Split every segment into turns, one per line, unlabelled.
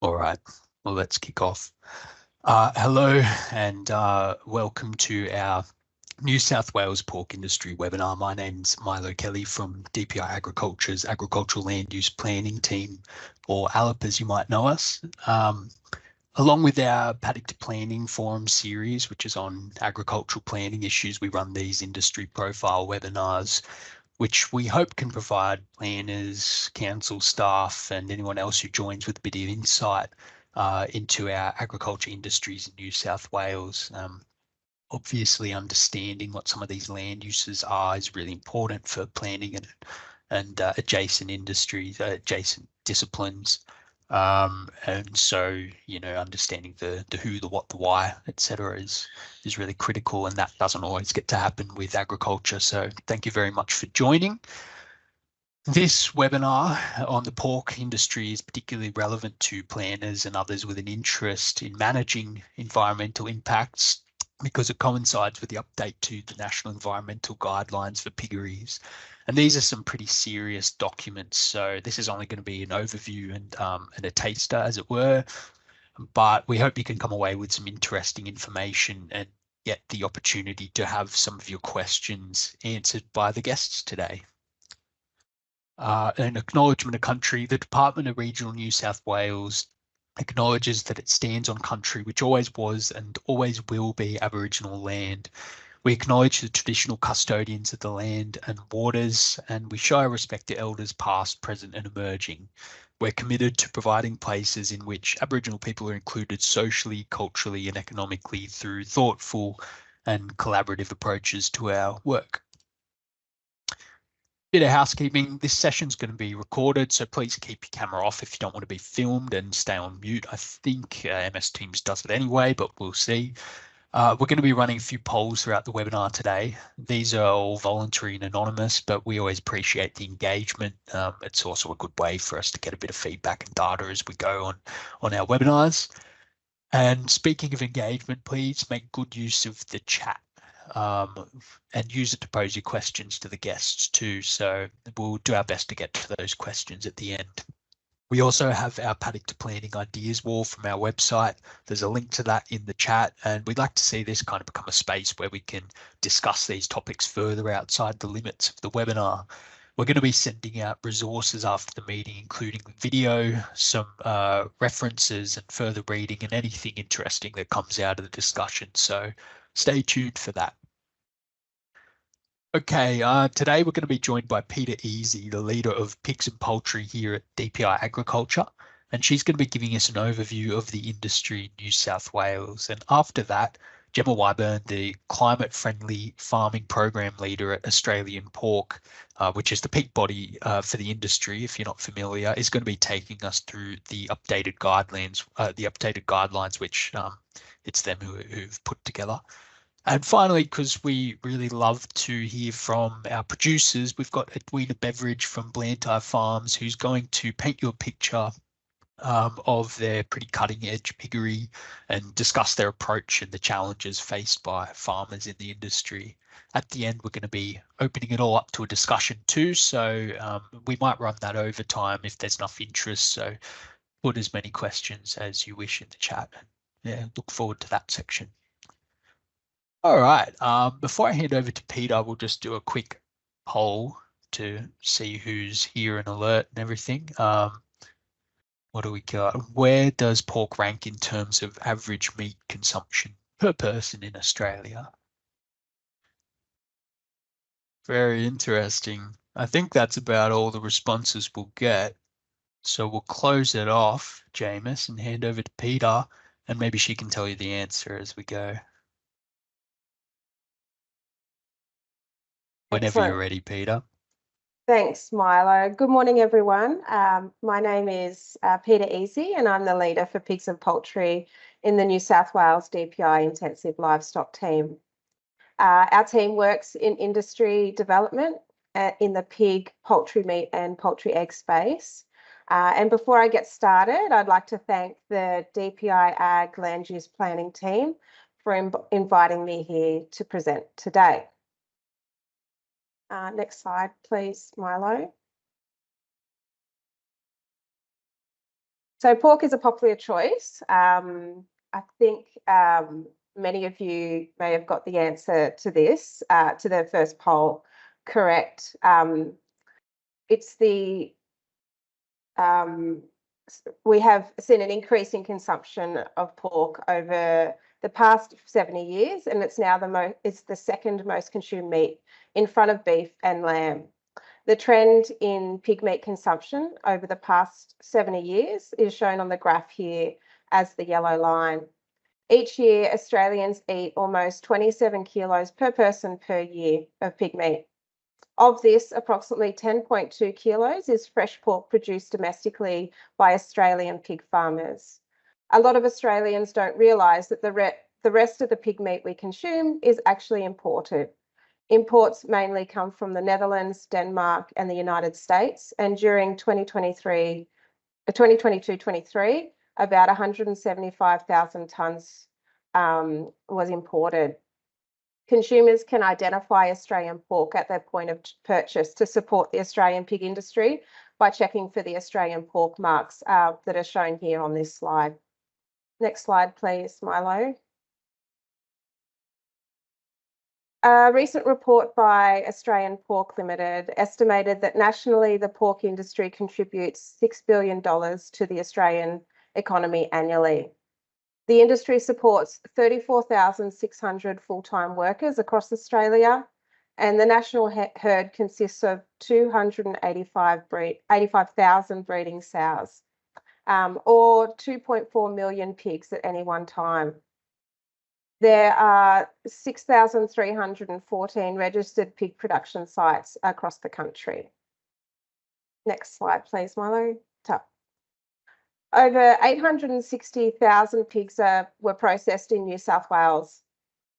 All right, well, let's kick off. Hello and welcome to our New South Wales pork industry webinar. My name's Milo Kelly from DPI Agriculture's Agricultural Land Use Planning team, or ALP as you might know us. Along with our Paddock to Planning Forum series, which is on agricultural planning issues, we run these industry profile webinars which we hope can provide planners, council staff, and anyone else who joins with a bit of insight into our agriculture industries in New South Wales. Obviously, understanding what some of these land uses are is really important for planning and adjacent industries, adjacent disciplines. And so, understanding the who, the what, the why, etc., is really critical, and that doesn't always get to happen with agriculture. So thank you very much for joining. This webinar on the pork industry is particularly relevant to planners and others with an interest in managing environmental impacts because it coincides with the update to the National Environmental Guidelines for Piggeries. And these are some pretty serious documents. So this is only going to be an overview and a taster, as it were. But we hope you can come away with some interesting information and get the opportunity to have some of your questions answered by the guests today. An acknowledgement of country, the Department of Regional New South Wales acknowledges that it stands on country which always was and always will be Aboriginal land. We acknowledge the traditional custodians of the land and waters, and we show our respect to elders past, present and emerging. We're committed to providing places in which Aboriginal people are included socially, culturally and economically through thoughtful and collaborative approaches to our work. Bit of housekeeping, this session's going to be recorded, so please keep your camera off if you don't want to be filmed and stay on mute. I think MS Teams does it anyway, but we'll see. We're going to be running a few polls throughout the webinar today. These are all voluntary and anonymous, but we always appreciate the engagement. It's also a good way for us to get a bit of feedback and data as we go on our webinars. And speaking of engagement, please make good use of the chat. And use it to pose your questions to the guests too. So we'll do our best to get to those questions at the end. We also have our Paddock to Planning ideas wall from our website. There's a link to that in the chat, and we'd like to see this kind of become a space where we can discuss these topics further outside the limits of the webinar. We're going to be sending out resources after the meeting, including video, some references and further reading and anything interesting that comes out of the discussion. So stay tuned for that. Okay, today we're going to be joined by Peter Easy, the leader of Pigs and Poultry here at DPI Agriculture, and she's going to be giving us an overview of the industry in New South Wales. And after that, Gemma Wyburn, the climate-friendly farming program leader at Australian Pork, which is the peak body for the industry, if you're not familiar, is going to be taking us through the updated guidelines, which it's them who've put together. And finally, because we really love to hear from our producers, we've got Edwina Beveridge from Blantyre Farms, who's going to paint you a picture of their pretty cutting edge piggery and discuss their approach and the challenges faced by farmers in the industry. At the end, we're going to be opening it all up to a discussion too, so we might run that over time if there's enough interest. So put as many questions as you wish in the chat. Yeah, look forward to that section. All right. Before I hand over to Peter, we'll just do a quick poll to see who's here and alert and everything. What do we got? Where does pork rank in terms of average meat consumption per person in Australia? Very interesting. I think that's about all the responses we'll get. So we'll close it off, Jameis, and hand over to Peter, and maybe she can tell you the answer as we go. Whenever
Excellent.
you're ready, Peter.
Thanks, Milo. Good morning, everyone. My name is Peter Easy, and I'm the leader for Pigs and Poultry in the New South Wales DPI Intensive Livestock team. Our team works in industry development in the pig, poultry meat and poultry egg space. And before I get started, I'd like to thank the DPI Ag Land Use Planning team for inviting me here to present today. Next slide, please, Milo. So pork is a popular choice. I think many of you may have got the answer to this, to the first poll correct. It's the we have seen an increase in consumption of pork over the past 70 years, and it's now it's the second most consumed meat in front of beef and lamb. The trend in pig meat consumption over the past 70 years is shown on the graph here as the yellow line. Each year, Australians eat almost 27 kilos per person per year of pig meat. Of this, approximately 10.2 kilos is fresh pork produced domestically by Australian pig farmers. A lot of Australians don't realise that the rest of the pig meat we consume is actually imported. Imports mainly come from the Netherlands, Denmark, and the United States. And during 2022-23, about 175,000 tonnes was imported. Consumers can identify Australian pork at their point of purchase to support the Australian pig industry by checking for the Australian pork marks that are shown here on this slide. Next slide, please, Milo. A recent report by Australian Pork Limited estimated that nationally the pork industry contributes $6 billion to the Australian economy annually. The industry supports 34,600 full-time workers across Australia, and the national herd consists of 85,000 breeding sows, or 2.4 million pigs at any one time. There are 6,314 registered pig production sites across the country. Next slide, please, Milo. Top. Over 860,000 pigs were processed in New South Wales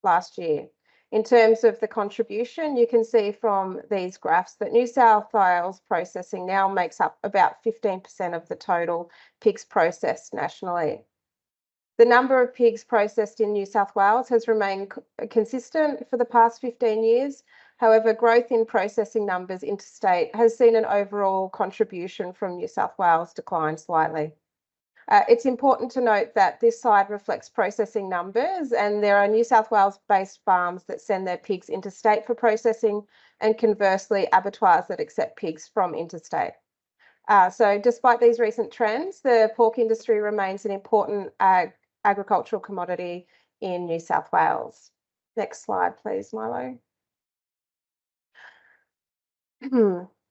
last year. In terms of the contribution, you can see from these graphs that New South Wales processing now makes up about 15% of the total pigs processed nationally. The number of pigs processed in New South Wales has remained consistent for the past 15 years. However, growth in processing numbers interstate has seen an overall contribution from New South Wales decline slightly. It's important to note that this slide reflects processing numbers, and there are New South Wales-based farms that send their pigs interstate for processing, and conversely, abattoirs that accept pigs from interstate. So despite these recent trends, the pork industry remains an important agricultural commodity in New South Wales. Next slide, please, Milo.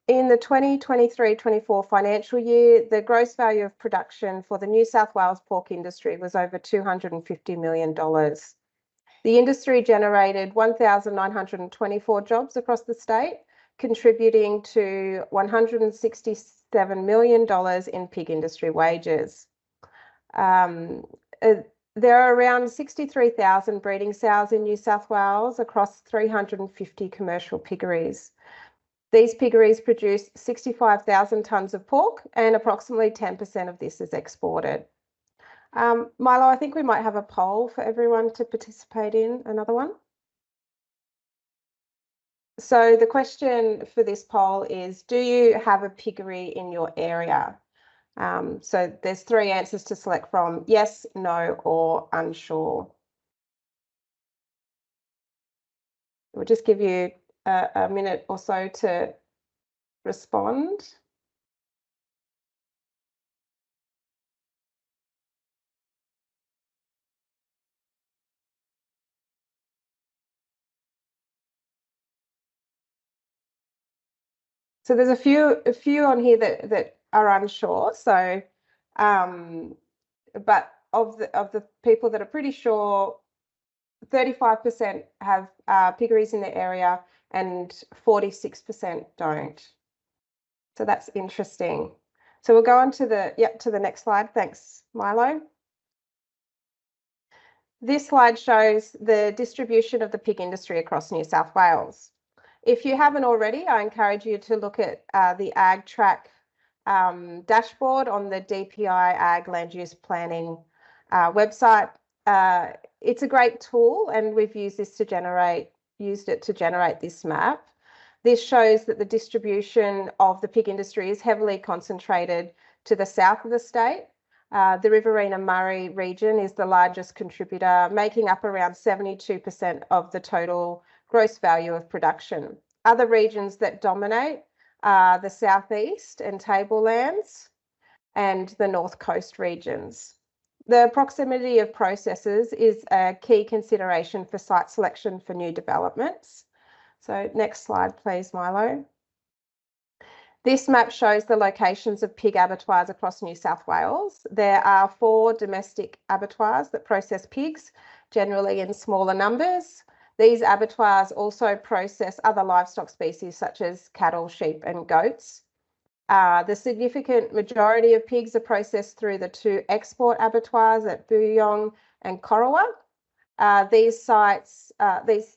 In the 2023-24 financial year, the gross value of production for the New South Wales pork industry was over $250 million. The industry generated 1,924 jobs across the state, contributing to $167 million in pig industry wages. There are around 63,000 breeding sows in New South Wales across 350 commercial piggeries. These piggeries produce 65,000 tonnes of pork, and approximately 10% of this is exported. Milo, I think we might have a poll for everyone to participate in, another one. So the question for this poll is, do you have a piggery in your area? So there's 3 answers to select from: yes, no, or unsure. We'll just give you a minute or so to respond. So there's a few on here that are unsure. So, but of the people that are pretty sure, 35% have piggeries in their area and 46% don't. So that's interesting. So we'll go on to the next slide. Thanks, Milo. This slide shows the distribution of the pig industry across New South Wales. If you haven't already, I encourage you to look at the AgTrack dashboard on the DPI Ag Land Use Planning website. It's a great tool, and we've used it to generate this map. This shows that the distribution of the pig industry is heavily concentrated to the south of the state, The Riverina-Murray region is the largest contributor, making up around 72% of the total gross value of production. Other regions that dominate are the southeast and tablelands and the north coast regions. The proximity of processors is a key consideration for site selection for new developments. So next slide, please, Milo. This map shows the locations of pig abattoirs across New South Wales. There are 4 domestic abattoirs that process pigs, generally in smaller numbers. These abattoirs also process other livestock species such as cattle, sheep and goats. The significant majority of pigs are processed through the 2 export abattoirs at Booyong and Corowa. These sites, these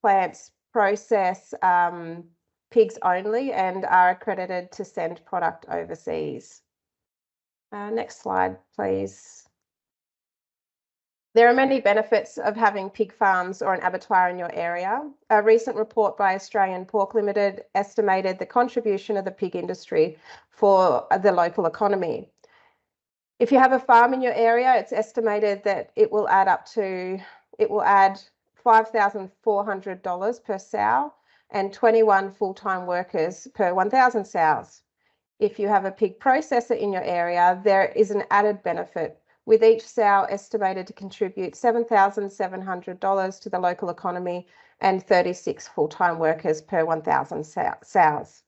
plants process pigs only and are accredited to send product overseas. Next slide, please. There are many benefits of having pig farms or an abattoir in your area. A recent report by Australian Pork Limited estimated the contribution of the pig industry for the local economy. If you have a farm in your area, it's estimated that it will add $5,400 per sow and 21 full-time workers per 1,000 sows. If you have a pig processor in your area, there is an added benefit, with each sow estimated to contribute $7,700 to the local economy and 36 full-time workers per 1,000 sows.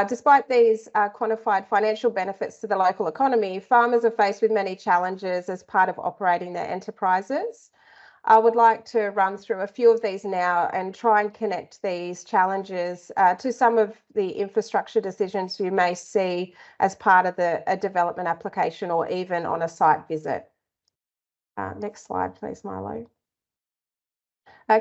Despite these quantified financial benefits to the local economy, farmers are faced with many challenges as part of operating their enterprises. I would like to run through a few of these now and try and connect these challenges to some of the infrastructure decisions you may see as part of a development application or even on a site visit. Next slide, please, Milo.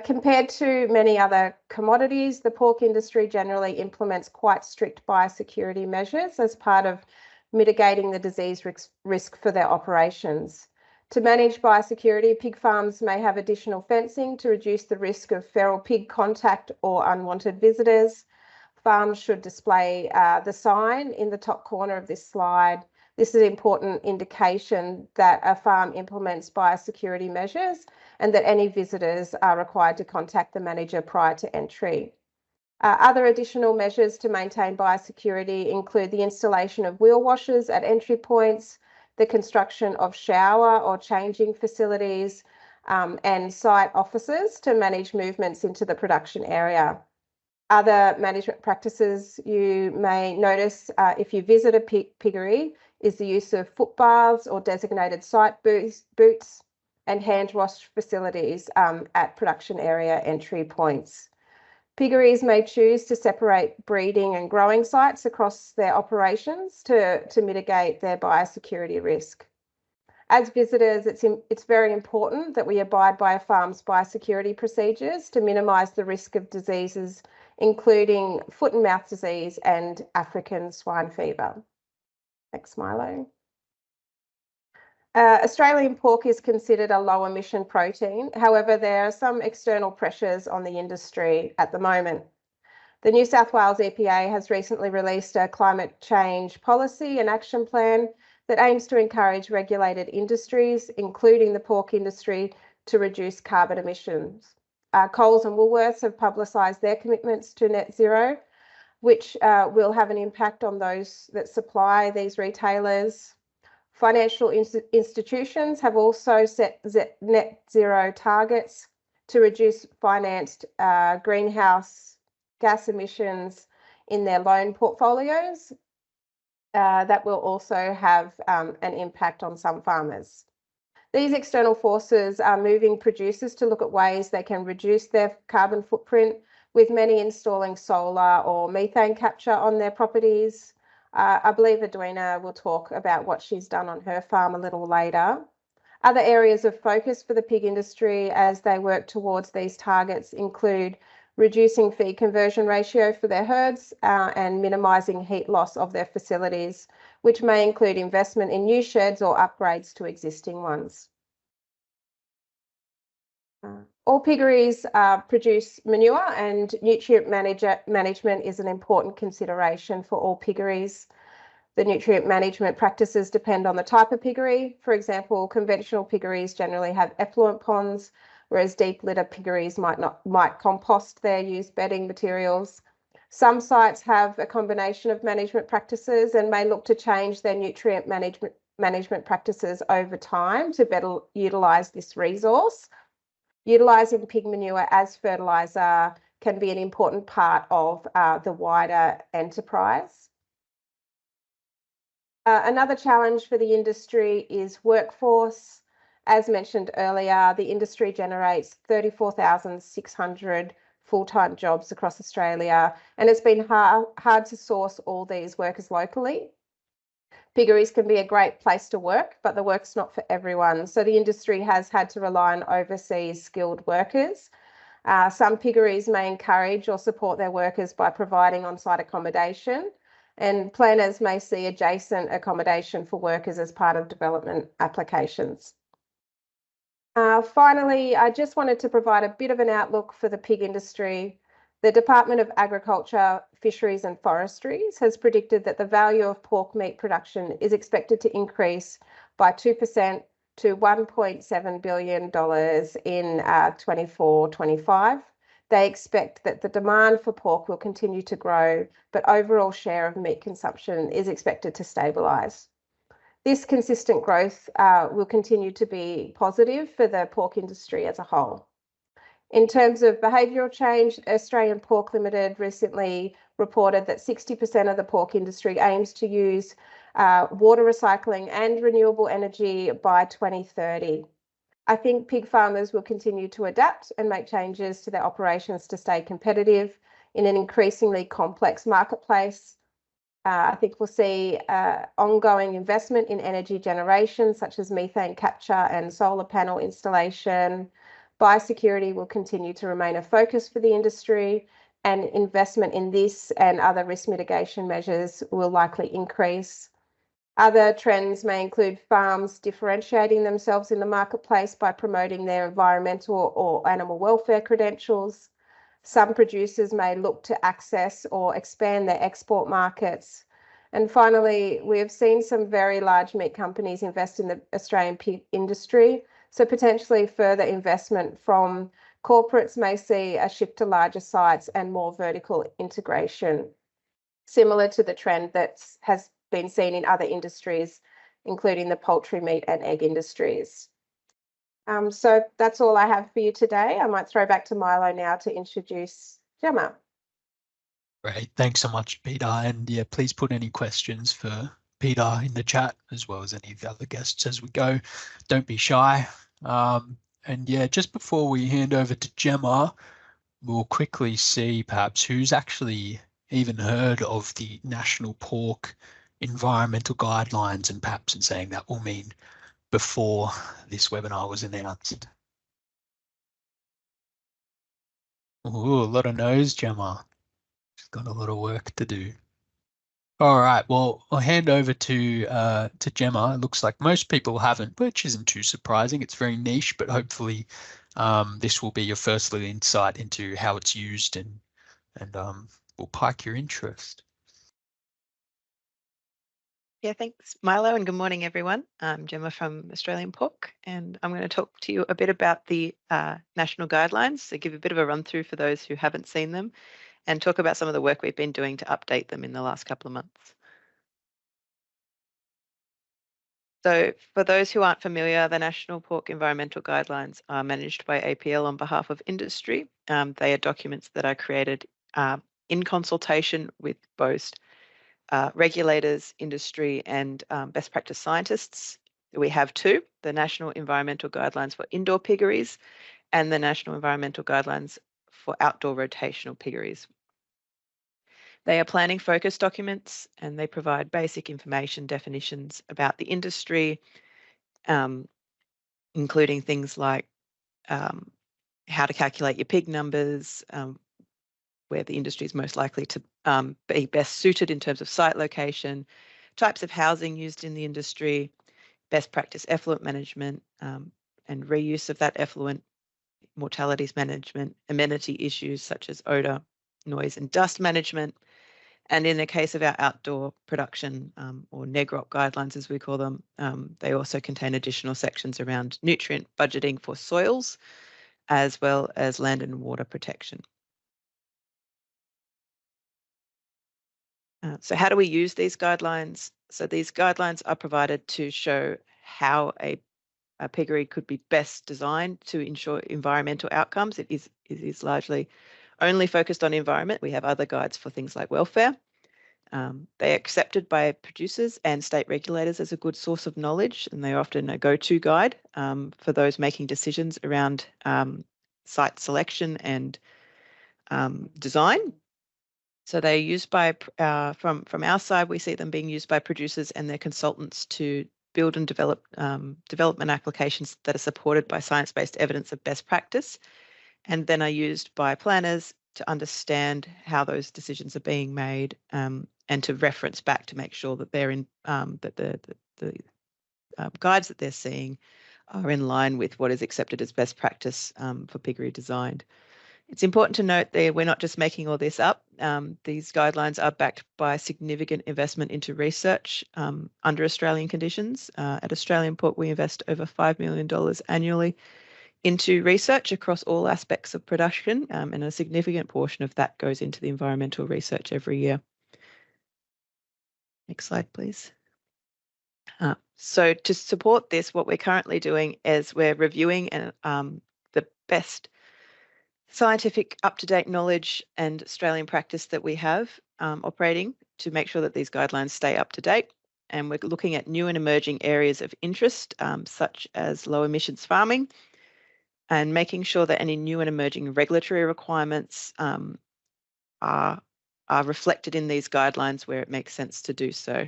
Compared to many other commodities, the pork industry generally implements quite strict biosecurity measures as part of mitigating the disease risk for their operations. To manage biosecurity, pig farms may have additional fencing to reduce the risk of feral pig contact or unwanted visitors. Farms should display the sign in the top corner of this slide. This is an important indication that a farm implements biosecurity measures and that any visitors are required to contact the manager prior to entry. Other additional measures to maintain biosecurity include the installation of wheel washers at entry points, the construction of shower or changing facilities, and site offices to manage movements into the production area. Other management practices you may notice if you visit a piggery is the use of foot baths or designated site boots and hand wash facilities at production area entry points. Piggeries may choose to separate breeding and growing sites across their operations to mitigate their biosecurity risk. As visitors, it's very important that we abide by a farm's biosecurity procedures to minimise the risk of diseases, including foot and mouth disease and African swine fever. Next, Milo. Australian pork is considered a low emission protein. However, there are some external pressures on the industry at the moment. The New South Wales EPA has recently released a climate change policy and action plan that aims to encourage regulated industries, including the pork industry, to reduce carbon emissions. Coles and Woolworths have publicised their commitments to net zero, which will have an impact on those that supply these retailers. Financial institutions have also set net zero targets to reduce financed greenhouse gas emissions in their loan portfolios. That will also have an impact on some farmers. These external forces are moving producers to look at ways they can reduce their carbon footprint, with many installing solar or methane capture on their properties. I believe Edwina will talk about what she's done on her farm a little later. Other areas of focus for the pig industry as they work towards these targets include reducing feed conversion ratio for their herds and minimising heat loss of their facilities, which may include investment in new sheds or upgrades to existing ones. All piggeries produce manure, and nutrient management is an important consideration for all piggeries. The nutrient management practices depend on the type of piggery. For example, conventional piggeries generally have effluent ponds, whereas deep litter piggeries might compost their used bedding materials. Some sites have a combination of management practices and may look to change their nutrient management practices over time to better utilise this resource. Utilising pig manure as fertiliser can be an important part of the wider enterprise. Another challenge for the industry is workforce. As mentioned earlier, the industry generates 34,600 full-time jobs across Australia, and it's been hard to source all these workers locally. Piggeries can be a great place to work, but the work's not for everyone. So the industry has had to rely on overseas skilled workers. Some piggeries may encourage or support their workers by providing on-site accommodation, and planners may see adjacent accommodation for workers as part of development applications. Finally, I just wanted to provide a bit of an outlook for the pig industry. The Department of Agriculture, Fisheries and Forestries has predicted that the value of pork meat production is expected to increase by 2% to $1.7 billion in 24-25. They expect that the demand for pork will continue to grow, but overall share of meat consumption is expected to stabilise. This consistent growth will continue to be positive for the pork industry as a whole. In terms of behavioural change, Australian Pork Limited recently reported that 60% of the pork industry aims to use water recycling and renewable energy by 2030. I think pig farmers will continue to adapt and make changes to their operations to stay competitive in an increasingly complex marketplace. I think we'll see ongoing investment in energy generation, such as methane capture and solar panel installation. Biosecurity will continue to remain a focus for the industry, and investment in this and other risk mitigation measures will likely increase. Other trends may include farms differentiating themselves in the marketplace by promoting their environmental or animal welfare credentials. Some producers may look to access or expand their export markets. And finally, we have seen some very large meat companies invest in the Australian pig industry. So potentially further investment from corporates may see a shift to larger sites and more vertical integration, similar to the trend that has been seen in other industries, including the poultry, meat and egg industries. So that's all I have for you today. I might throw back to Milo now to introduce Gemma.
Great, thanks so much, Peter. And yeah, please put any questions for Peter in the chat, as well as any of the other guests as we go. Don't be shy. And yeah, just before we hand over to Gemma, we'll quickly see perhaps who's actually even heard of the National Pork Environmental Guidelines, and perhaps in saying that will mean before this webinar was announced. Ooh, a lot of no's, Gemma. She's got a lot of work to do. All right, well, I'll hand over to Gemma. It looks like most people haven't, which isn't too surprising. It's very niche, but hopefully this will be your first little insight into how it's used, and will pique your interest.
Yeah, thanks, Milo, and good morning, everyone. I'm Gemma from Australian Pork, and I'm going to talk to you a bit about the national guidelines, so give a bit of a run through for those who haven't seen them, and talk about some of the work we've been doing to update them in the last couple of months. So for those who aren't familiar, the National Pork Environmental Guidelines are managed by APL on behalf of industry. They are documents that are created in consultation with both regulators, industry, and best practice scientists. We have two: the National Environmental Guidelines for Indoor Piggeries and the National Environmental Guidelines for Outdoor Rotational Piggeries. They are planning focus documents, and they provide basic information definitions about the industry, including things like how to calculate your pig numbers, where the industry is most likely to be best suited in terms of site location, types of housing used in the industry, best practice effluent management and reuse of that effluent, mortalities management, amenity issues such as odour, noise and dust management, And in the case of our outdoor production or NEGROP guidelines, as we call them, they also contain additional sections around nutrient budgeting for soils, as well as land and water protection. So how do we use these guidelines? So these guidelines are provided to show how a piggery could be best designed to ensure environmental outcomes. It is largely only focused on environment. We have other guides for things like welfare. They are accepted by producers and state regulators as a good source of knowledge, and they're often a go-to guide for those making decisions around site selection and design. So they're used by, from our side, we see them being used by producers and their consultants to build and develop development applications that are supported by science-based evidence of best practice, and then are used by planners to understand how those decisions are being made and to reference back to make sure that they're in that the guides that they're seeing are in line with what is accepted as best practice for piggery design. It's important to note that we're not just making all this up. These guidelines are backed by significant investment into research under Australian conditions. At Australian Pork, we invest over $5 million annually into research across all aspects of production, and a significant portion of that goes into the environmental research every year. Next slide, please. So to support this, what we're currently doing is we're reviewing the best scientific up-to-date knowledge and Australian practice that we have operating to make sure that these guidelines stay up to date. And we're looking at new and emerging areas of interest, such as low emissions farming, and making sure that any new and emerging regulatory requirements are reflected in these guidelines where it makes sense to do so.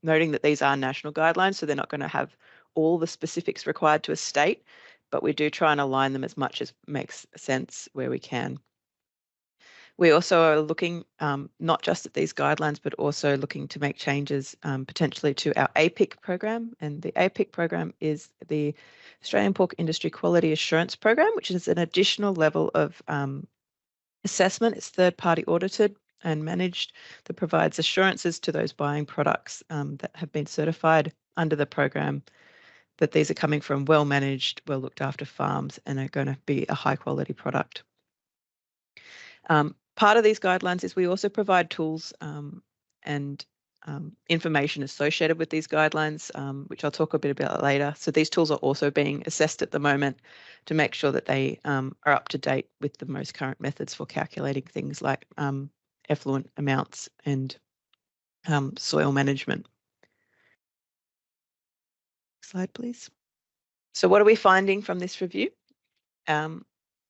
Noting that these are national guidelines, so they're not going to have all the specifics required to a state, but we do try and align them as much as makes sense where we can. We also are looking not just at these guidelines, but also looking to make changes potentially to our APIC program. And the APIC program is the Australian Pork Industry Quality Assurance Program, which is an additional level of assessment. It's third-party audited and managed that provides assurances to those buying products that have been certified under the program that these are coming from well-managed, well-looked after farms and are going to be a high-quality product. Part of these guidelines is we also provide tools and information associated with these guidelines, which I'll talk a bit about later. So these tools are also being assessed at the moment to make sure that they are up to date with the most current methods for calculating things like effluent amounts and soil management. Slide, please. So what are we finding from this review?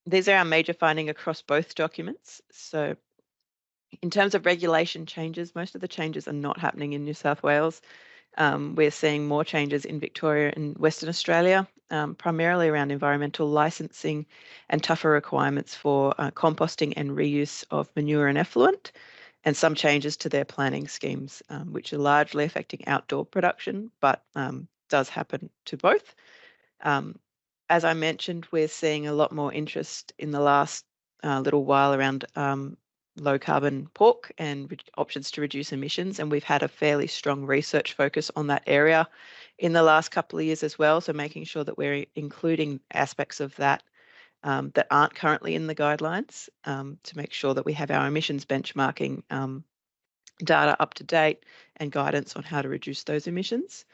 These are our major findings across both documents. So in terms of regulation changes, most of the changes are not happening in New South Wales. We're seeing more changes in Victoria and Western Australia, primarily around environmental licensing and tougher requirements for composting and reuse of manure and effluent, and some changes to their planning schemes, which are largely affecting outdoor production, but does happen to both. As I mentioned, we're seeing a lot more interest in the last little while around low carbon pork and options to reduce emissions. And we've had a fairly strong research focus on that area in the last couple of years as well. So making sure that we're including aspects of that that aren't currently in the guidelines to make sure that we have our emissions benchmarking data up to date and guidance on how to reduce those emissions.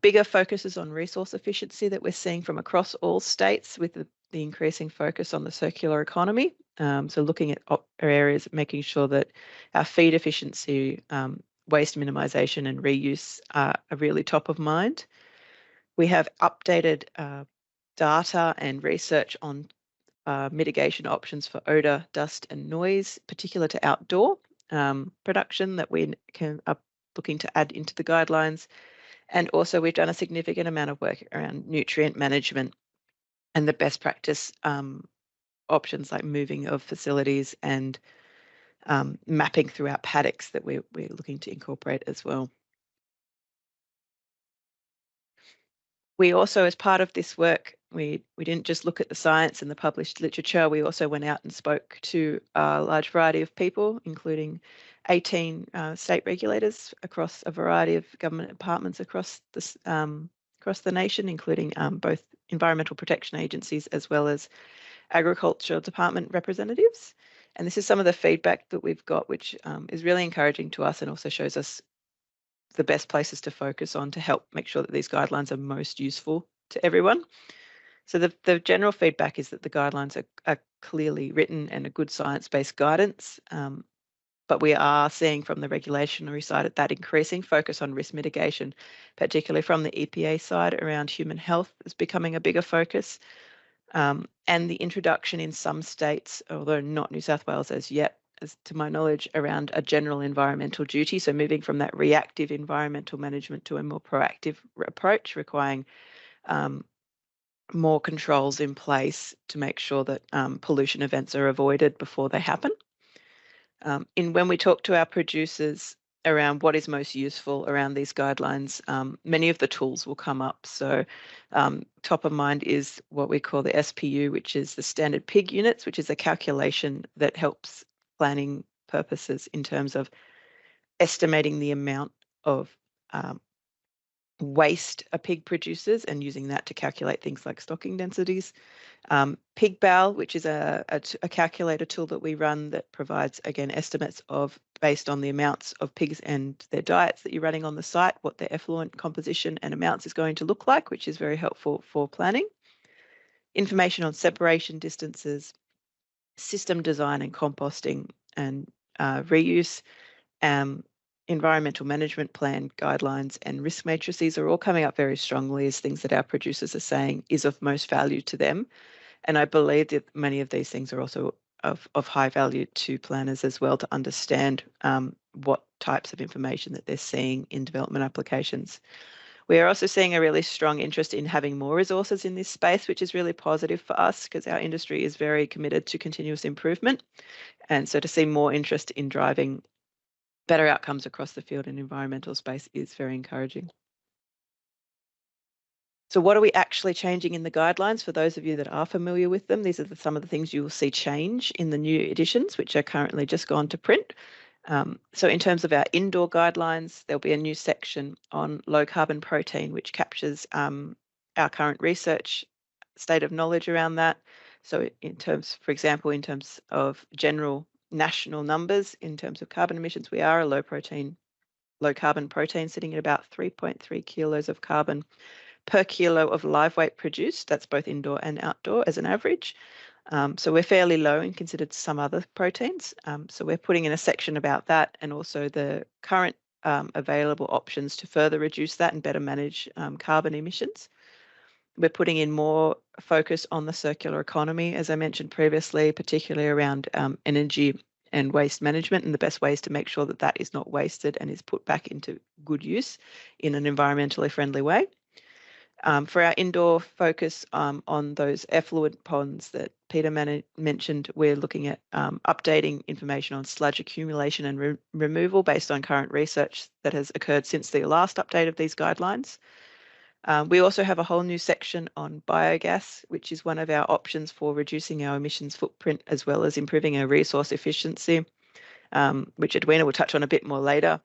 Bigger focuses on resource efficiency that we're seeing from across all states with the increasing focus on the circular economy. So looking at areas, making sure that our feed efficiency, waste minimisation and reuse are really top of mind. We have updated data and research on mitigation options for odour, dust and noise, particular to outdoor production that we are looking to add into the guidelines. And also we've done a significant amount of work around nutrient management and the best practice options like moving of facilities and mapping throughout paddocks that we're looking to incorporate as well. We also, as part of this work, we didn't just look at the science and the published literature, we also went out and spoke to a large variety of people, including 18 state regulators across a variety of government departments across the nation, including both environmental protection agencies as well as agriculture department representatives. And this is some of the feedback that we've got, which is really encouraging to us and also shows us the best places to focus on to help make sure that these guidelines are most useful to everyone. So the general feedback is that the guidelines are clearly written and a good science-based guidance, but we are seeing from the regulatory side that increasing focus on risk mitigation, particularly from the EPA side around human health, is becoming a bigger focus. And the introduction in some states, although not New South Wales as yet, as to my knowledge, around a general environmental duty. So moving from that reactive environmental management to a more proactive approach, requiring more controls in place to make sure that pollution events are avoided before they happen. When we talk to our producers around what is most useful around these guidelines, many of the tools will come up. So top of mind is what we call the SPU, which is the standard pig units, which is a calculation that helps planning purposes in terms of estimating the amount of waste a pig produces and using that to calculate things like stocking densities. Pigbowl, which is a calculator tool that we run that provides, again, estimates of, based on the amounts of pigs and their diets that you're running on the site, what their effluent composition and amounts is going to look like, which is very helpful for planning. Information on separation distances, system design and composting and reuse, environmental management plan guidelines and risk matrices are all coming up very strongly as things that our producers are saying is of most value to them. And I believe that many of these things are also of high value to planners as well, to understand what types of information that they're seeing in development applications. We are also seeing a really strong interest in having more resources in this space, which is really positive for us because our industry is very committed to continuous improvement. And so to see more interest in driving better outcomes across the field and environmental space is very encouraging. So what are we actually changing in the guidelines? For those of you that are familiar with them, these are some of the things you will see change in the new editions, which are currently just gone to print. So in terms of our indoor guidelines, there'll be a new section on low carbon protein, which captures our current research state of knowledge around that. So in terms, for example, in terms of general national numbers, in terms of carbon emissions, we are a low carbon protein sitting at about 3.3 kilos of carbon per kilo of live weight produced. That's both indoor and outdoor as an average. So we're fairly low and considered some other proteins. So we're putting in a section about that and also the current available options to further reduce that and better manage carbon emissions. We're putting in more focus on the circular economy, as I mentioned previously, particularly around energy and waste management and the best ways to make sure that that is not wasted and is put back into good use in an environmentally friendly way. For our indoor focus on those effluent ponds that Peter mentioned, we're looking at updating information on sludge accumulation and removal based on current research that has occurred since the last update of these guidelines. We also have a whole new section on biogas, which is one of our options for reducing our emissions footprint as well as improving our resource efficiency, which Edwina will touch on a bit more later.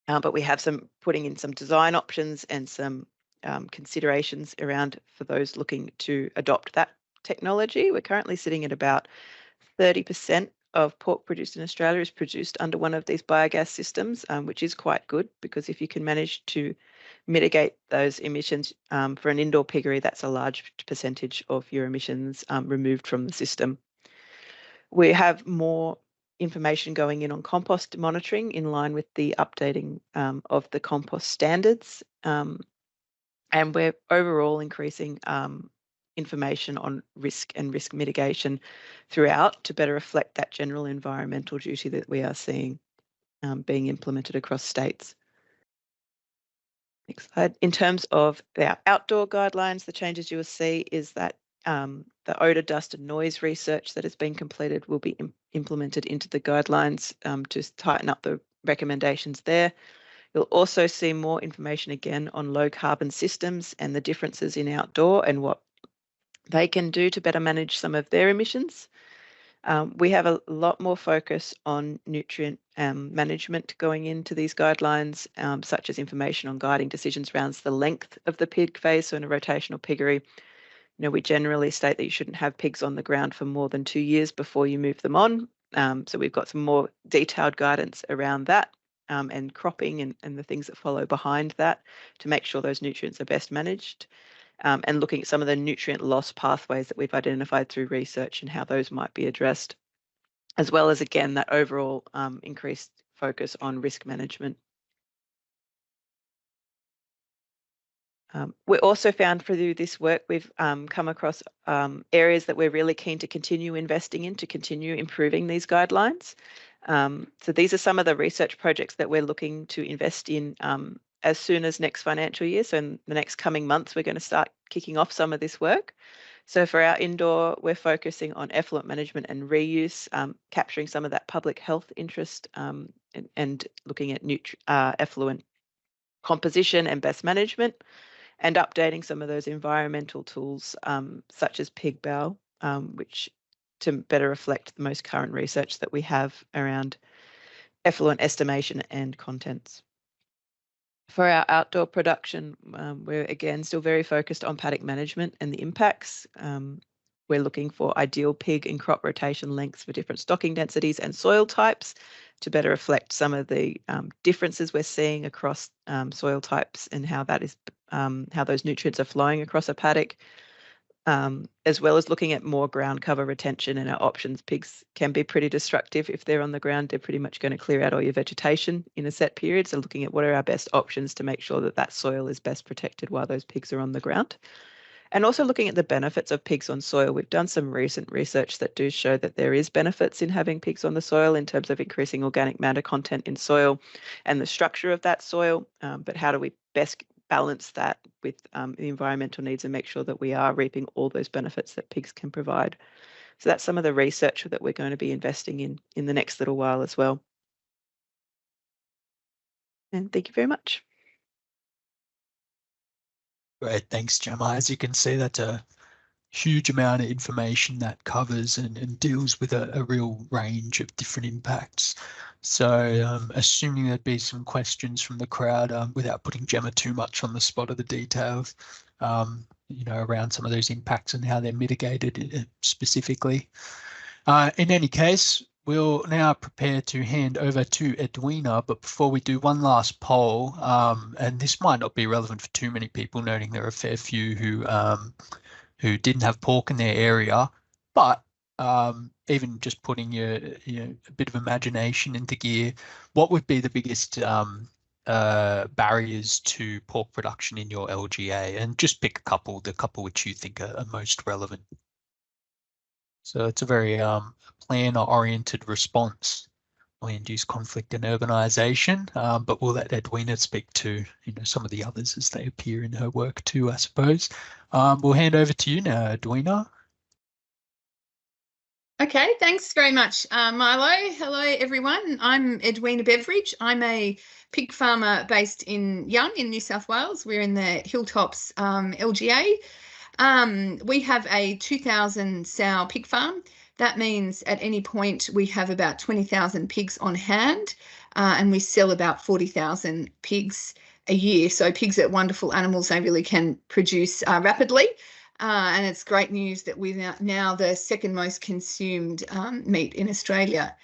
But we have putting in some design options and some considerations around for those looking to adopt that technology. We're currently sitting at about 30% of pork produced in Australia is produced under one of these biogas systems, which is quite good because if you can manage to mitigate those emissions for an indoor piggery, that's a large percentage of your emissions removed from the system. We have more information going in on compost monitoring in line with the updating of the compost standards. And we're overall increasing information on risk and risk mitigation throughout to better reflect that general environmental duty that we are seeing being implemented across states. Next slide. In terms of our outdoor guidelines, the changes you will see is that the odour, dust and noise research that has been completed will be implemented into the guidelines to tighten up the recommendations there. You'll also see more information again on low carbon systems and the differences in outdoor and what they can do to better manage some of their emissions. We have a lot more focus on nutrient management going into these guidelines, such as information on guiding decisions around the length of the pig phase. So in a rotational piggery, we generally state that you shouldn't have pigs on the ground for more than 2 years before you move them on. So we've got some more detailed guidance around that, and cropping and the things that follow behind that to make sure those nutrients are best managed. And looking at some of the nutrient loss pathways that we've identified through research and how those might be addressed, as well as, again, that overall increased focus on risk management. We also found through this work, we've come across areas that we're really keen to continue investing in, to continue improving these guidelines. So these are some of the research projects that we're looking to invest in as soon as next financial year. So in the next coming months, we're going to start kicking off some of this work. So for our indoor, we're focusing on effluent management and reuse, capturing some of that public health interest, and looking at effluent composition and best management, and updating some of those environmental tools, such as PigBow, which to better reflect the most current research that we have around effluent estimation and contents. For our outdoor production, we're again still very focused on paddock management and the impacts. We're looking for ideal pig and crop rotation lengths for different stocking densities and soil types to better reflect some of the differences we're seeing across soil types and how that is how those nutrients are flowing across a paddock. As well as looking at more ground cover retention and our options. Pigs can be pretty destructive if they're on the ground. They're pretty much going to clear out all your vegetation in a set period. So looking at what are our best options to make sure that that soil is best protected while those pigs are on the ground. And also looking at the benefits of pigs on soil. We've done some recent research that do show that there is benefits in having pigs on the soil in terms of increasing organic matter content in soil and the structure of that soil. But how do we best balance that with the environmental needs and make sure that we are reaping all those benefits that pigs can provide? So that's some of the research that we're going to be investing in the next little while as well. And thank you very much.
Great, thanks, Gemma. As you can see, that's a huge amount of information that covers and deals with a real range of different impacts. So assuming there'd be some questions from the crowd, without putting Gemma too much on the spot of the details, around some of those impacts and how they're mitigated specifically. In any case, we'll now prepare to hand over to Edwina, but before we do, one last poll, and this might not be relevant for too many people, noting there are a fair few who didn't have pork in their area, but even just putting a bit of imagination into gear, what would be the biggest barriers to pork production in your LGA? And just pick the couple which you think are most relevant. So it's a very planner-oriented response. Land-use conflict and urbanisation, but we'll let Edwina speak to some of the others as they appear in her work too, I suppose. We'll hand over to you now, Edwina.
Okay, thanks very much, Milo. Hello, everyone. I'm Edwina Beveridge. I'm a pig farmer based in Young in New South Wales. We're in the Hilltops LGA. We have a 2,000 sow pig farm. That means at any point we have about 20,000 pigs on hand, and we sell about 40,000 pigs a year. So pigs are wonderful animals. They really can produce rapidly. And it's great news that we're now the second most consumed meat in Australia.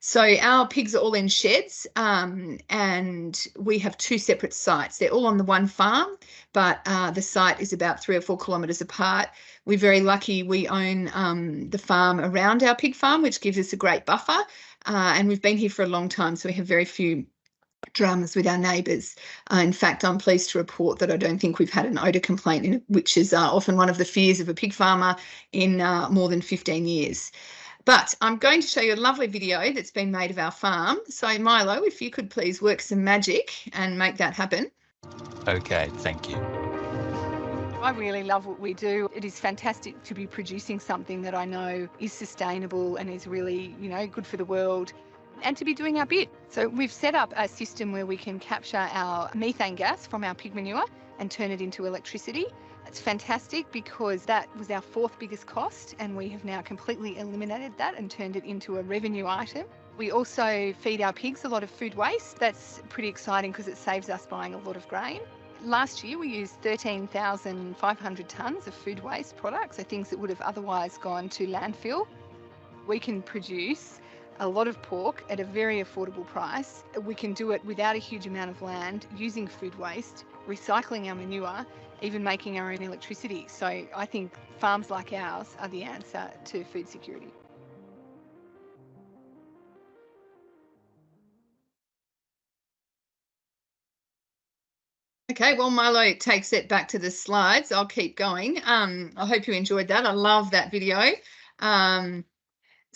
So our pigs are all in sheds, and we have two separate sites. They're all on the one farm, but the site is about 3 or 4 kilometres apart. We're very lucky we own the farm around our pig farm, which gives us a great buffer. And we've been here for a long time, so we have very few dramas with our neighbours. In fact, I'm pleased to report that I don't think we've had an odour complaint, which is often one of the fears of a pig farmer, in more than 15 years. But I'm going to show you a lovely video that's been made of our farm. So Milo, if you could please work some magic and make that happen.
Okay, thank you.
I really love what we do. It is fantastic to be producing something that I know is sustainable and is really, good for the world, and to be doing our bit. So we've set up a system where we can capture our methane gas from our pig manure and turn it into electricity. It's fantastic because that was our fourth biggest cost, and we have now completely eliminated that and turned it into a revenue item. We also feed our pigs a lot of food waste. That's pretty exciting because it saves us buying a lot of grain. Last year we used 13,500 tonnes of food waste products, so things that would have otherwise gone to landfill. We can produce a lot of pork at a very affordable price. We can do it without a huge amount of land, using food waste, recycling our manure, even making our own electricity. So I think farms like ours are the answer to food security.
Okay, well, Milo takes it back to the slides. I'll keep going. I hope you enjoyed that. I love that video.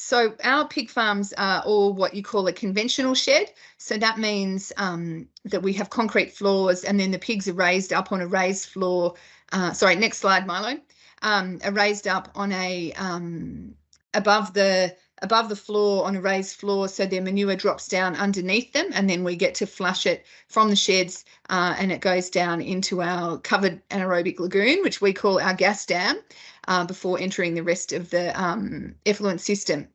So our pig farms are all what you call a conventional shed. So that means that we have concrete floors, and then the pigs are raised up on a raised floor. Sorry, next slide, Milo. Are raised up on a above the floor, on a raised floor, so their manure drops down underneath them, and then we get to flush it from the sheds, and it goes down into our covered anaerobic lagoon, which we call our gas dam, before entering the rest of the effluent system.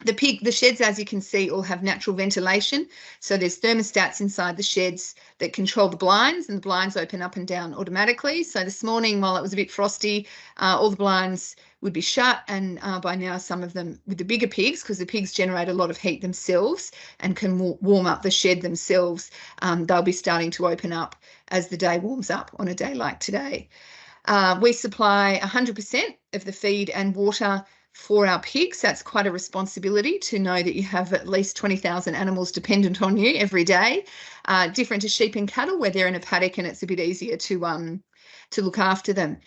The sheds, as you can see, all have natural ventilation. So there's thermostats inside the sheds that control the blinds, and the blinds open up and down automatically. So this morning, while it was a bit frosty, all the blinds would be shut, and by now some of them, with the bigger pigs, because the pigs generate a lot of heat themselves and can warm up the shed themselves, they'll be starting to open up as the day warms up on a day like today. We supply 100% of the feed and water for our pigs. That's quite a responsibility, to know that you have at least 20,000 animals dependent on you every day. Different to sheep and cattle, where they're in a paddock and it's a bit easier to look after them.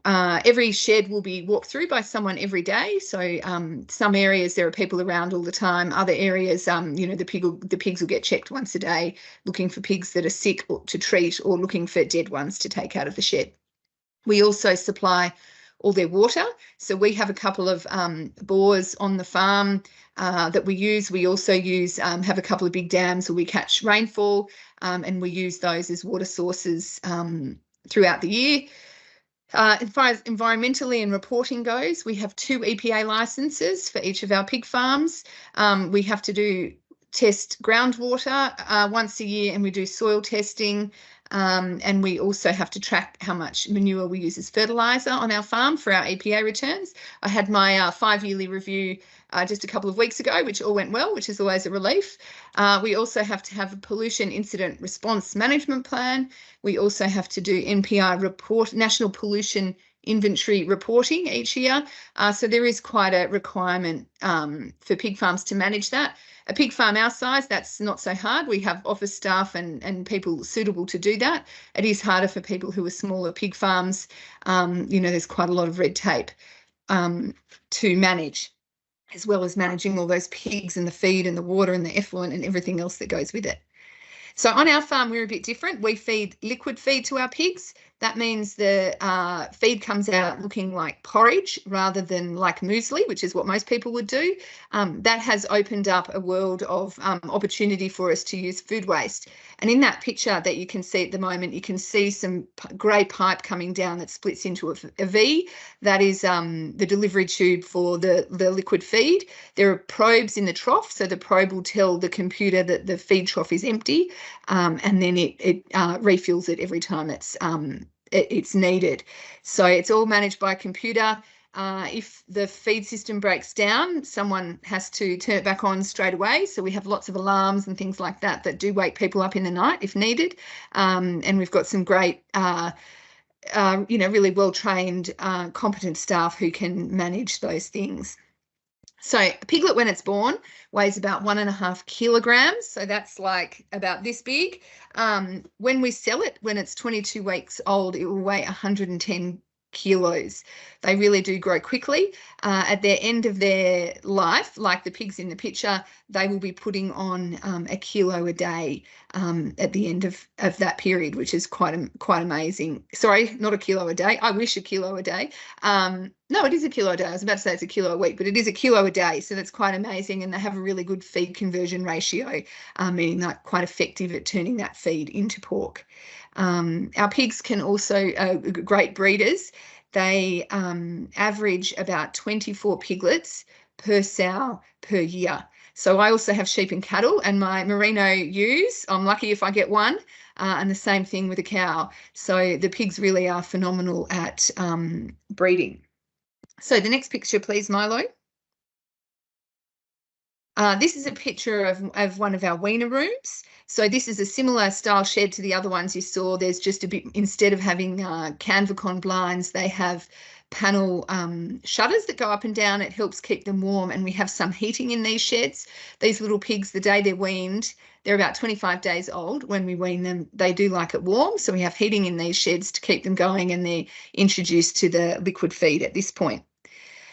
Every shed will be walked through by someone every day. So some areas there are people around all the time. Other areas, the pigs will get checked once a day, looking for pigs that are sick or to treat, or looking for dead ones to take out of the shed. We also supply all their water. So we have a couple of bores on the farm that we use. We also have a couple of big dams where we catch rainfall, and we use those as water sources throughout the year. As far as environmentally and reporting goes, we have 2 EPA licenses for each of our pig farms. We have to test groundwater once a year, and we do soil testing. And we also have to track how much manure we use as fertiliser on our farm for our EPA returns. I had my 5-yearly review just a couple of weeks ago, which all went well, which is always a relief. We also have to have a pollution incident response management plan. We also have to do NPI National Pollution Inventory reporting each year. So there is quite a requirement for pig farms to manage that. A pig farm our size, that's not so hard. We have office staff and people suitable to do that. It is harder for people who are smaller pig farms. There's quite a lot of red tape to manage, as well as managing all those pigs and the feed and the water and the effluent and everything else that goes with it. So on our farm, we're a bit different. We feed liquid feed to our pigs. That means the feed comes out looking like porridge rather than like muesli, which is what most people would do. That has opened up a world of opportunity for us to use food waste. And in that picture that you can see at the moment, you can see some grey pipe coming down that splits into a V. That is the delivery tube for the liquid feed. There are probes in the trough, so the probe will tell the computer that the feed trough is empty, and then it refills it every time it's needed. So it's all managed by computer. If the feed system breaks down, someone has to turn it back on straight away. So we have lots of alarms and things like that do wake people up in the night if needed. And we've got some great, really well-trained, competent staff who can manage those things. So a piglet, when it's born, weighs about 1.5 kilograms. So that's like about this big. When we sell it, when it's 22 weeks old, it will weigh 110 kilos. They really do grow quickly. At their end of their life, like the pigs in the picture, they will be putting on 1 kilo a day at the end of that period, which is quite amazing. Sorry, not 1 kilo a day. I wish 1 kilo a day. No, it is a kilo a day. I was about to say it's a kilo a week, but it is a kilo a day. So that's quite amazing. And they have a really good feed conversion ratio, meaning they're quite effective at turning that feed into pork. Our pigs can also, great breeders, they average about 24 piglets per sow per year. So I also have sheep and cattle, and my merino ewes, I'm lucky if I get one, and the same thing with a cow. So the pigs really are phenomenal at breeding. So the next picture, please, Milo. This is a picture of one of our weaner rooms. So this is a similar style shed to the other ones you saw. There's just a bit, instead of having Canvacon blinds, they have panel shutters that go up and down. It helps keep them warm, and we have some heating in these sheds. These little pigs, the day they're weaned, they're about 25 days old. When we wean them, they do like it warm. So we have heating in these sheds to keep them going, and they're introduced to the liquid feed at this point.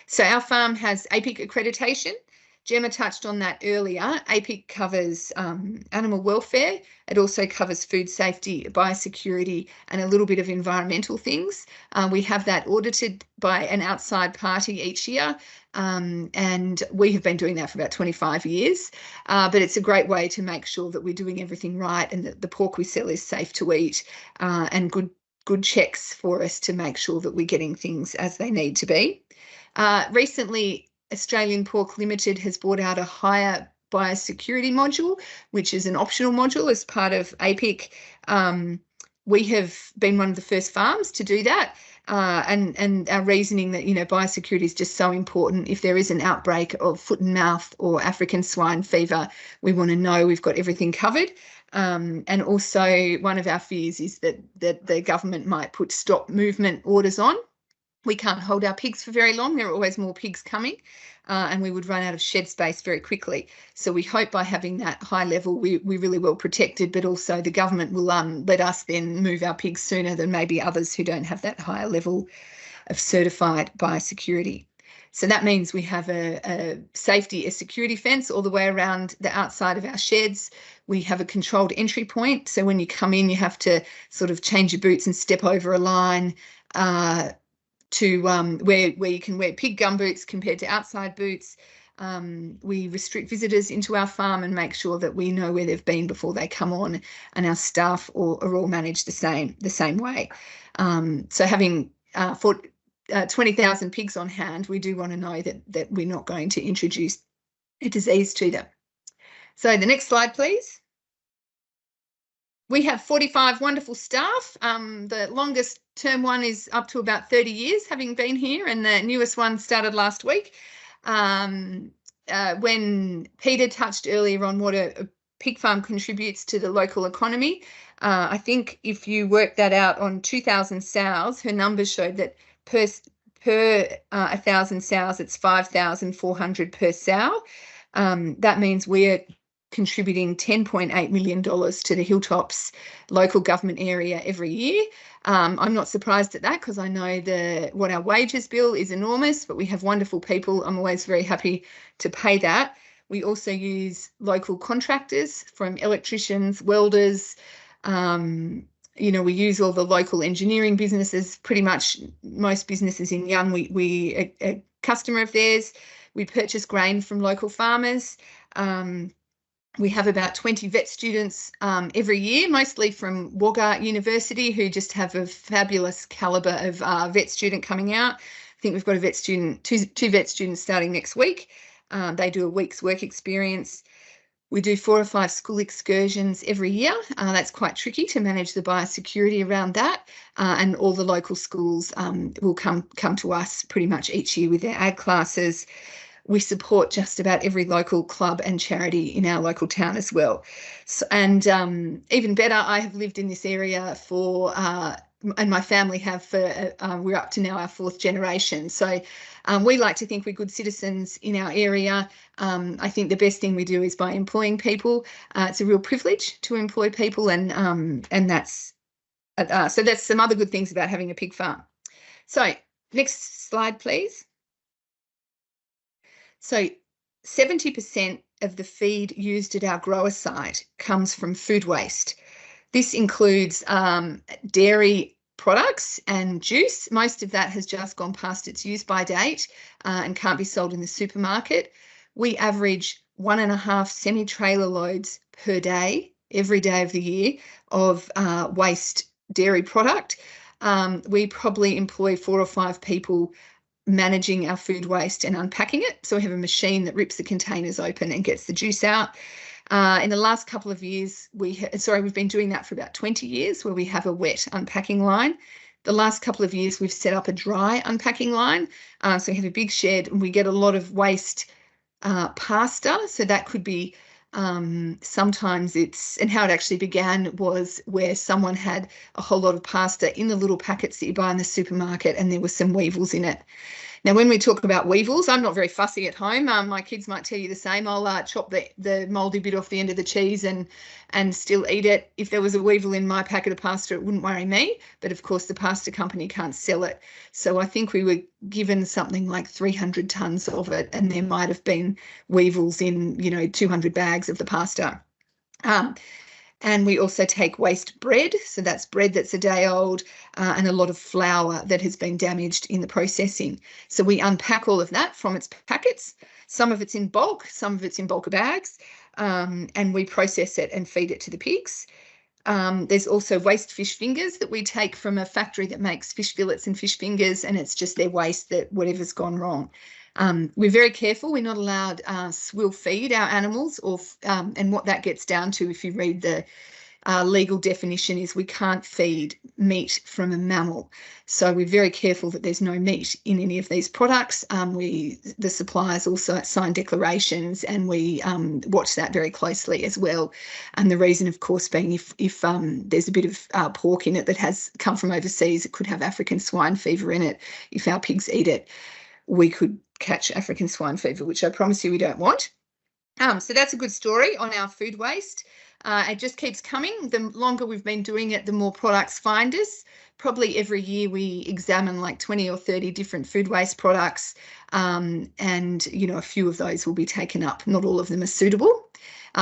So our farm has APIC accreditation. Gemma touched on that earlier. APIC covers animal welfare. It also covers food safety, biosecurity, and a little bit of environmental things. We have that audited by an outside party each year, and we have been doing that for about 25 years. But it's a great way to make sure that we're doing everything right and that the pork we sell is safe to eat, and good checks for us to make sure that we're getting things as they need to be. Recently, Australian Pork Limited has brought out a higher biosecurity module, which is an optional module as part of APIC. We have been one of the first farms to do that, and our reasoning that, biosecurity is just so important. If there is an outbreak of foot and mouth or African swine fever, we want to know we've got everything covered. And also one of our fears is that the government might put stop movement orders on. We can't hold our pigs for very long. There are always more pigs coming, and we would run out of shed space very quickly. So we hope by having that high level, we're really well protected, but also the government will let us then move our pigs sooner than maybe others who don't have that higher level of certified biosecurity. So that means we have a security fence all the way around the outside of our sheds. We have a controlled entry point. So when you come in, you have to sort of change your boots and step over a line, to where you can wear pig gum boots compared to outside boots. We restrict visitors into our farm and make sure that we know where they've been before they come on, and our staff are all managed the same way. So having 20,000 pigs on hand, we do want to know that we're not going to introduce a disease to them. So the next slide, please. We have 45 wonderful staff. The longest term one is up to about 30 years having been here, and the newest one started last week. When Peter touched earlier on what a pig farm contributes to the local economy, I think if you work that out on 2,000 sows, her numbers showed that per 1,000 sows, it's 5,400 per sow. That means we're contributing $10.8 million to the Hilltops local government area every year. I'm not surprised at that, because I know what our wages bill is enormous, but we have wonderful people. I'm always very happy to pay that. We also use local contractors, from electricians, welders. We use all the local engineering businesses. Pretty much most businesses in Young, we a customer of theirs. We purchase grain from local farmers. We have about 20 vet students every year, mostly from Wagga University, who just have a fabulous calibre of vet student coming out. I think we've got a vet student, two vet students starting next week. They do a week's work experience. We do 4 or 5 school excursions every year. That's quite tricky to manage the biosecurity around that. And all the local schools will come to us pretty much each year with their ag classes. We support just about every local club and charity in our local town as well. So, and even better, I have lived in this area for, and my family have for, we're up to now our 4th generation. So we like to think we're good citizens in our area. I think the best thing we do is by employing people. It's a real privilege to employ people, and that's, so that's some other good things about having a pig farm. So next slide, please. So 70% of the feed used at our grower site comes from food waste. This includes dairy products and juice. Most of that has just gone past its use-by date and can't be sold in the supermarket. We average 1.5 semi-trailer loads per day, every day of the year, of waste dairy product. We probably employ 4 or 5 people managing our food waste and unpacking it. So we have a machine that rips the containers open and gets the juice out. In the last couple of years, we've been doing that for about 20 years, where we have a wet unpacking line. The last couple of years, we've set up a dry unpacking line. So we have a big shed and we get a lot of waste pasta. So that could be sometimes and how it actually began was where someone had a whole lot of pasta in the little packets that you buy in the supermarket, and there were some weevils in it. Now, when we talk about weevils, I'm not very fussy at home. My kids might tell you the same. I'll chop the mouldy bit off the end of the cheese and still eat it. If there was a weevil in my packet of pasta, it wouldn't worry me. But of course, the pasta company can't sell it. So I think we were given something like 300 tons of it, and there might have been weevils in, 200 bags of the pasta. And we also take waste bread. So that's bread that's a day old and a lot of flour that has been damaged in the processing. So we unpack all of that from its packets. Some of it's in bulk, some of it's in bulk bags, and we process it and feed it to the pigs. There's also waste fish fingers that we take from a factory that makes fish fillets and fish fingers, and it's just their waste, that whatever's gone wrong. We're very careful. We're not allowed swill feed our animals, and what that gets down to, if you read the legal definition, is we can't feed meat from a mammal. So we're very careful that there's no meat in any of these products. The suppliers also sign declarations, and we watch that very closely as well. And the reason, of course, being if there's a bit of pork in it that has come from overseas, it could have African swine fever in it. If our pigs eat it, we could catch African swine fever, which I promise you we don't want. So that's a good story on our food waste. It just keeps coming. The longer we've been doing it, the more products find us. Probably every year we examine like 20 or 30 different food waste products, and a few of those will be taken up. Not all of them are suitable.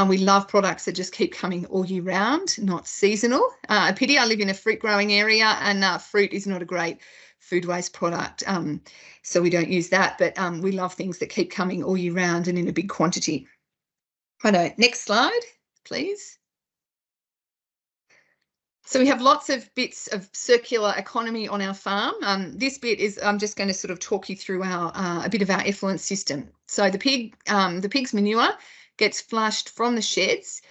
We love products that just keep coming all year round, not seasonal. A pity, I live in a fruit growing area, and fruit is not a great food waste product, so we don't use that, but we love things that keep coming all year round and in a big quantity. Righto, next slide, please. So we have lots of bits of circular economy on our farm. This bit is, I'm just going to sort of talk you through a bit of our effluent system. So the pig's manure gets flushed from the sheds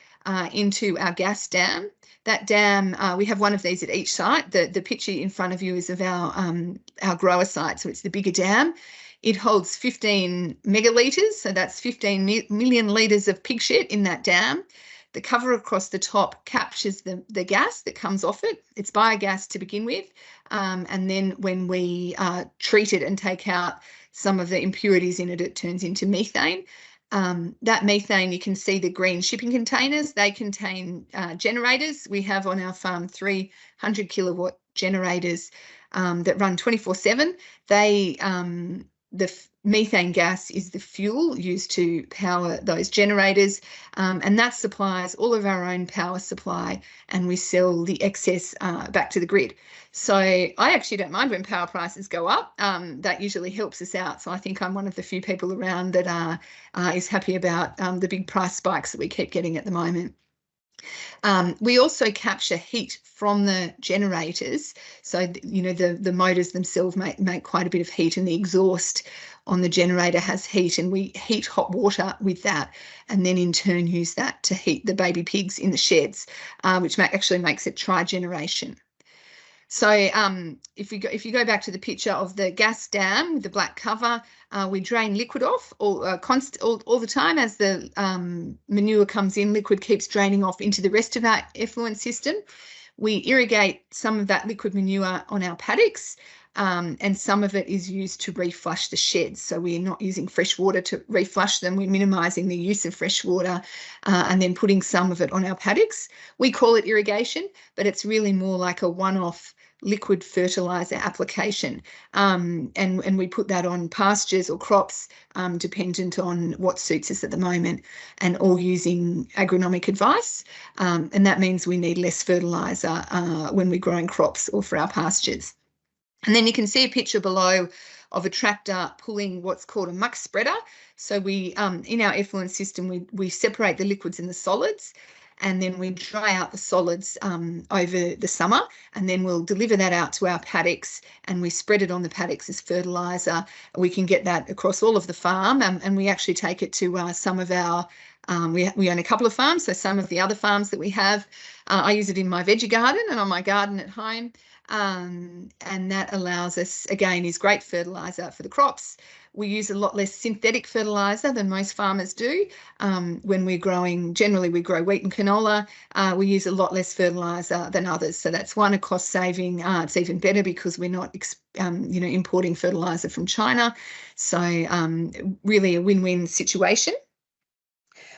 into our gas dam. That dam, we have one of these at each site. The picture in front of you is of our grower site, so it's the bigger dam. It holds 15 megalitres, so that's 15 million litres of pig shit in that dam. The cover across the top captures the gas that comes off it. It's biogas to begin with, and then when we treat it and take out some of the impurities in it, it turns into methane. That methane, you can see the green shipping containers, they contain generators. We have on our farm 300 kilowatt generators that run 24/7. The methane gas is the fuel used to power those generators, and that supplies all of our own power supply, and we sell the excess back to the grid. So I actually don't mind when power prices go up. That usually helps us out. So I think I'm one of the few people around that is happy about the big price spikes that we keep getting at the moment. We also capture heat from the generators. So, the motors themselves make quite a bit of heat, and the exhaust on the generator has heat, and we heat hot water with that, and then in turn use that to heat the baby pigs in the sheds, which actually makes it trigeneration. So if you go back to the picture of the gas dam with the black cover, we drain liquid off all the time. As the manure comes in, liquid keeps draining off into the rest of our effluent system. We irrigate some of that liquid manure on our paddocks, and some of it is used to reflush the sheds. So we're not using fresh water to reflush them. We're minimising the use of fresh water and then putting some of it on our paddocks. We call it irrigation, but it's really more like a one-off liquid fertiliser application, and we put that on pastures or crops dependent on what suits us at the moment, and all using agronomic advice, and that means we need less fertiliser when we're growing crops or for our pastures. And then you can see a picture below of a tractor pulling what's called a muck spreader. So we, in our effluent system, we separate the liquids and the solids, and then we dry out the solids over the summer, and then we'll deliver that out to our paddocks, and we spread it on the paddocks as fertiliser. We can get that across all of the farm, and we actually take it to some of our, we own a couple of farms, so some of the other farms that we have, I use it in my veggie garden and on my garden at home. And that allows us, again, is great fertiliser for the crops. We use a lot less synthetic fertiliser than most farmers do. When we're growing, generally we grow wheat and canola, we use a lot less fertiliser than others. So that's one, a cost saving. It's even better because we're not importing fertiliser from China. So really a win-win situation.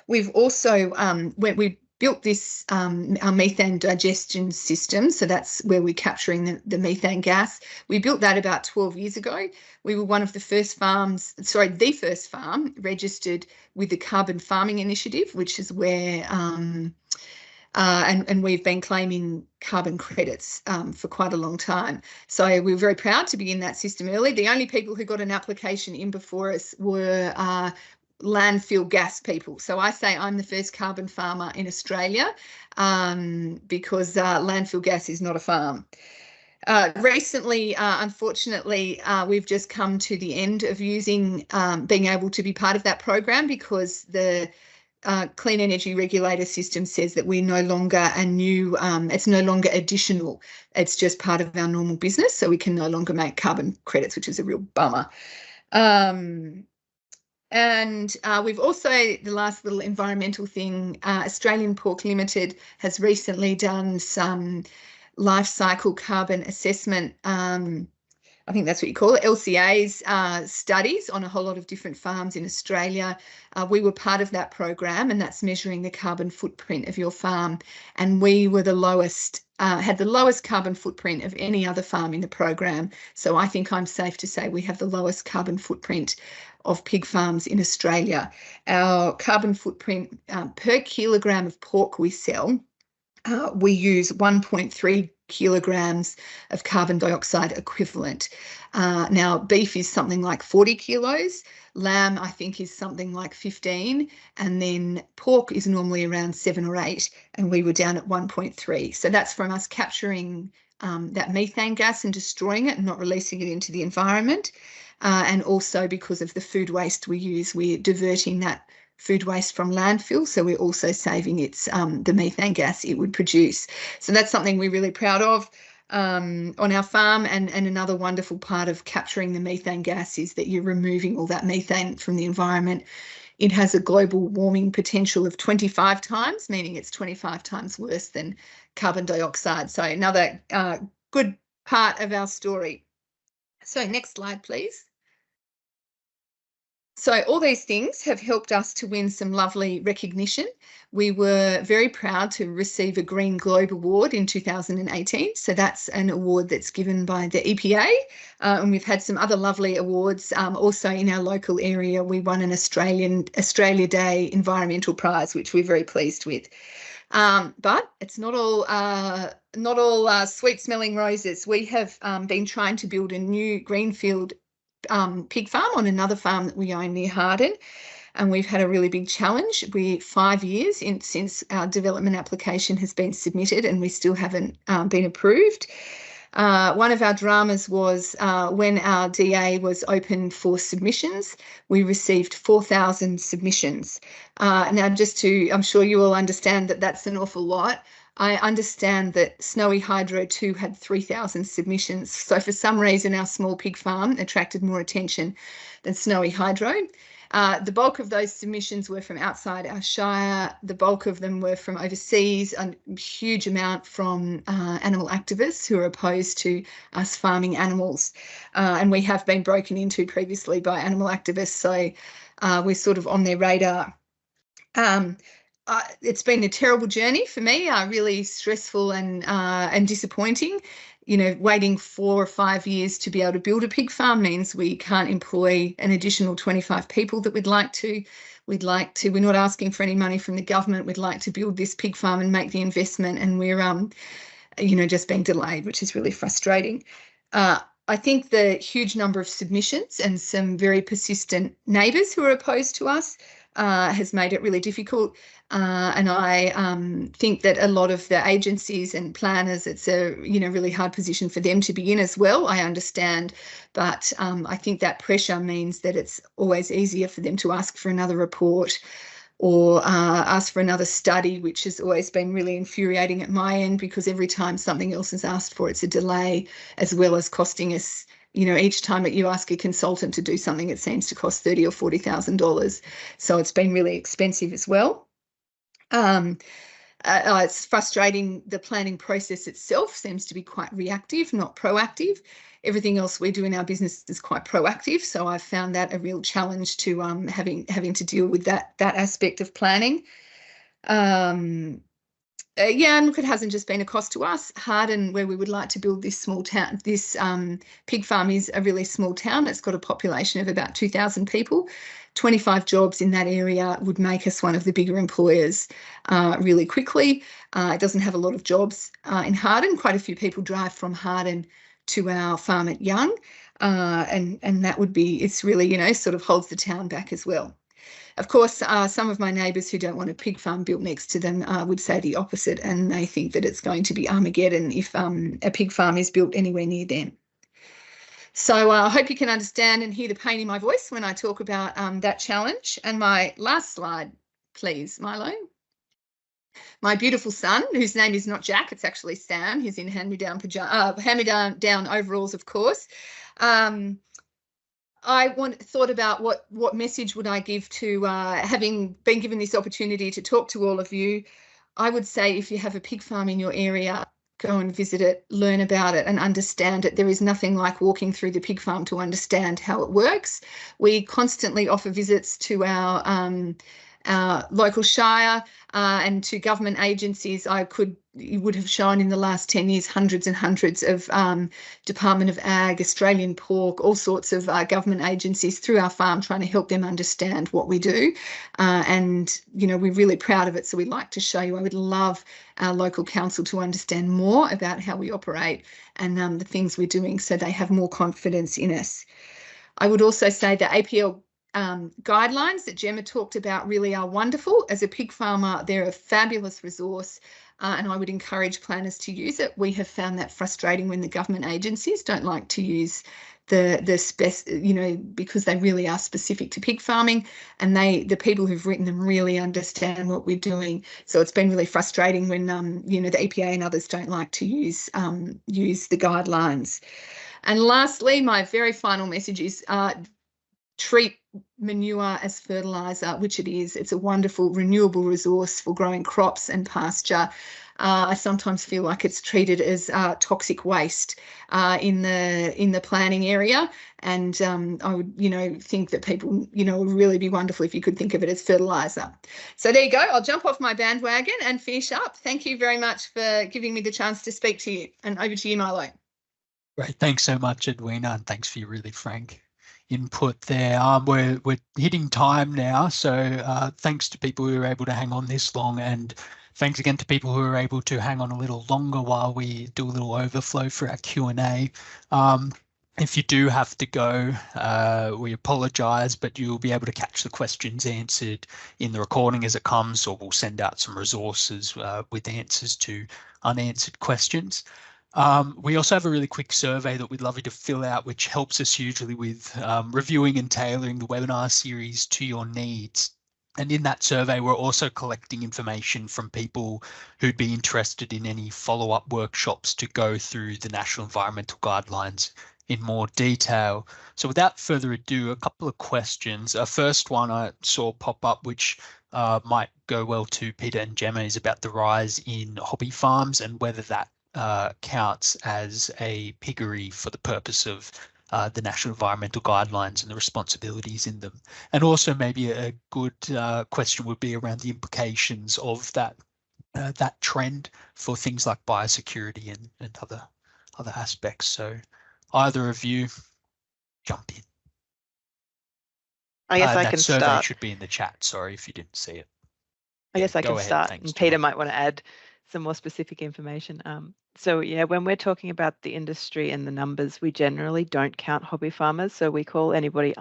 We've also, we built this, our methane digestion system. So that's where we're capturing the methane gas. We built that about 12 years ago. We were one of the first farms, the first farm registered with the Carbon Farming Initiative, which is where, and we've been claiming carbon credits for quite a long time. So we were very proud to be in that system early. The only people who got an application in before us were landfill gas people. So I say I'm the first carbon farmer in Australia because landfill gas is not a farm. Recently, unfortunately, we've just come to the end of using, being able to be part of that program because the Clean Energy Regulator system says that we're no longer a new, it's no longer additional, it's just part of our normal business. So we can no longer make carbon credits, which is a real bummer. And we've also, the last little environmental thing, Australian Pork Limited has recently done some life cycle carbon assessment, I think that's what you call it, LCAs studies on a whole lot of different farms in Australia. We were part of that program, and that's measuring the carbon footprint of your farm. And we were the lowest, had the lowest carbon footprint of any other farm in the program. So I think I'm safe to say we have the lowest carbon footprint of pig farms in Australia. Our carbon footprint per kilogram of pork we sell, we use 1.3 kilograms of carbon dioxide equivalent. Now, beef is something like 40 kilos. Lamb, I think, is something like 15. And then pork is normally around 7 or 8. And we were down at 1.3. So that's from us capturing that methane gas and destroying it and not releasing it into the environment. And also because of the food waste we use, we're diverting that food waste from landfill, so we're also saving its the methane gas it would produce. So that's something we're really proud of on our farm. And another wonderful part of capturing the methane gas is that you're removing all that methane from the environment. It has a global warming potential of 25 times, meaning it's 25 times worse than carbon dioxide. So another good part of our story. So next slide, please. So all these things have helped us to win some lovely recognition. We were very proud to receive a Green Globe Award in 2018. So that's an award that's given by the EPA. And we've had some other lovely awards. Also in our local area, we won an Australia Day Environmental Prize, which we're very pleased with. But it's not all sweet smelling roses. We have been trying to build a new greenfield pig farm on another farm that we own near Harden, and we've had a really big challenge. We're 5 years since our development application has been submitted, and we still haven't been approved. One of our dramas was when our DA was open for submissions, we received 4,000 submissions. Now, I'm sure you all understand that that's an awful lot. I understand that Snowy Hydro too had 3,000 submissions. So for some reason, our small pig farm attracted more attention than Snowy Hydro. The bulk of those submissions were from outside our shire. The bulk of them were from overseas, a huge amount from animal activists who are opposed to us farming animals. And we have been broken into previously by animal activists, so we're sort of on their radar. It's been a terrible journey for me, really stressful and disappointing. waiting 4 or 5 years to be able to build a pig farm means we can't employ an additional 25 people that we'd like to. We're not asking for any money from the government. We'd like to build this pig farm and make the investment, and we're, just being delayed, which is really frustrating. I think the huge number of submissions and some very persistent neighbours who are opposed to us has made it really difficult. And I think that a lot of the agencies and planners, it's a really hard position for them to be in as well. I understand, but I think that pressure means that it's always easier for them to ask for another report or ask for another study, which has always been really infuriating at my end, because every time something else is asked for, it's a delay, as well as costing us, each time that you ask a consultant to do something, it seems to cost $30,000 or $40,000. So it's been really expensive as well. It's frustrating. The planning process itself seems to be quite reactive, not proactive. Everything else we do in our business is quite proactive, so I've found that a real challenge to having to deal with that aspect of planning. And look, it hasn't just been a cost to us. Harden, where we would like to build this small town, this pig farm, is a really small town. It's got a population of about 2,000 people. 25 jobs in that area would make us one of the bigger employers really quickly. It doesn't have a lot of jobs in Harden. Quite a few people drive from Harden to our farm at Young, and that would be, it's really, sort of holds the town back as well. Of course, some of my neighbours who don't want a pig farm built next to them would say the opposite, and they think that it's going to be Armageddon if a pig farm is built anywhere near them. So I hope you can understand and hear the pain in my voice when I talk about that challenge. And my last slide, please, Milo. My beautiful son, whose name is not Jack, it's actually Sam. He's in hand-me-down overalls, of course. I thought about what message would I give to, having been given this opportunity to talk to all of you. I would say, if you have a pig farm in your area, go and visit it, learn about it and understand it. There is nothing like walking through the pig farm to understand how it works. We constantly offer visits to our local shire and to government agencies. You would have shown in the last 10 years hundreds and hundreds of Department of Ag, Australian Pork, all sorts of government agencies through our farm, trying to help them understand what we do. And, we're really proud of it, so we'd like to show you. I would love our local council to understand more about how we operate and the things we're doing, so they have more confidence in us. I would also say that APL guidelines that Gemma talked about really are wonderful. As a pig farmer, they're a fabulous resource, and I would encourage planners to use it. We have found that frustrating when the government agencies don't like to use because they really are specific to pig farming, and the people who've written them really understand what we're doing. So it's been really frustrating when the EPA and others don't like to use the guidelines. And lastly, my very final message is treat manure as fertiliser, which it is. It's a wonderful renewable resource for growing crops and pasture. I sometimes feel like it's treated as toxic waste in the planning area, and I would think that people it would really be wonderful if you could think of it as fertiliser. So there you go. I'll jump off my bandwagon and finish up. Thank you very much for giving me the chance to speak to you, and over to you, Milo.
Great, thanks so much, Edwina, and thanks for your really frank input there. We're hitting time now, so thanks to people who are able to hang on this long, and thanks again to people who are able to hang on a little longer while we do a little overflow for our Q&A. If you do have to go, we apologise, but you'll be able to catch the questions answered in the recording as it comes, or we'll send out some resources with answers to unanswered questions. We also have a really quick survey that we'd love you to fill out, which helps us hugely with reviewing and tailoring the webinar series to your needs. And in that survey, we're also collecting information from people who'd be interested in any follow-up workshops to go through the National Environmental Guidelines in more detail. So without further ado, a couple of questions. First one I saw pop up, which might go well to Peter and Gemma, is about the rise in hobby farms and whether that counts as a piggery for the purpose of the National Environmental Guidelines and the responsibilities in them. And also maybe a good question would be around the implications of that trend for things like biosecurity and other other aspects. So either of you jump in.
I guess I
that
can
survey
start.
should be in the chat. Sorry if you didn't see it.
I guess I
go
can
ahead.
start,
Thanks,
and Peter
Gemma.
might want to add some more specific information. So yeah, when we're talking about the industry and the numbers, we generally don't count hobby farmers. So we call anybody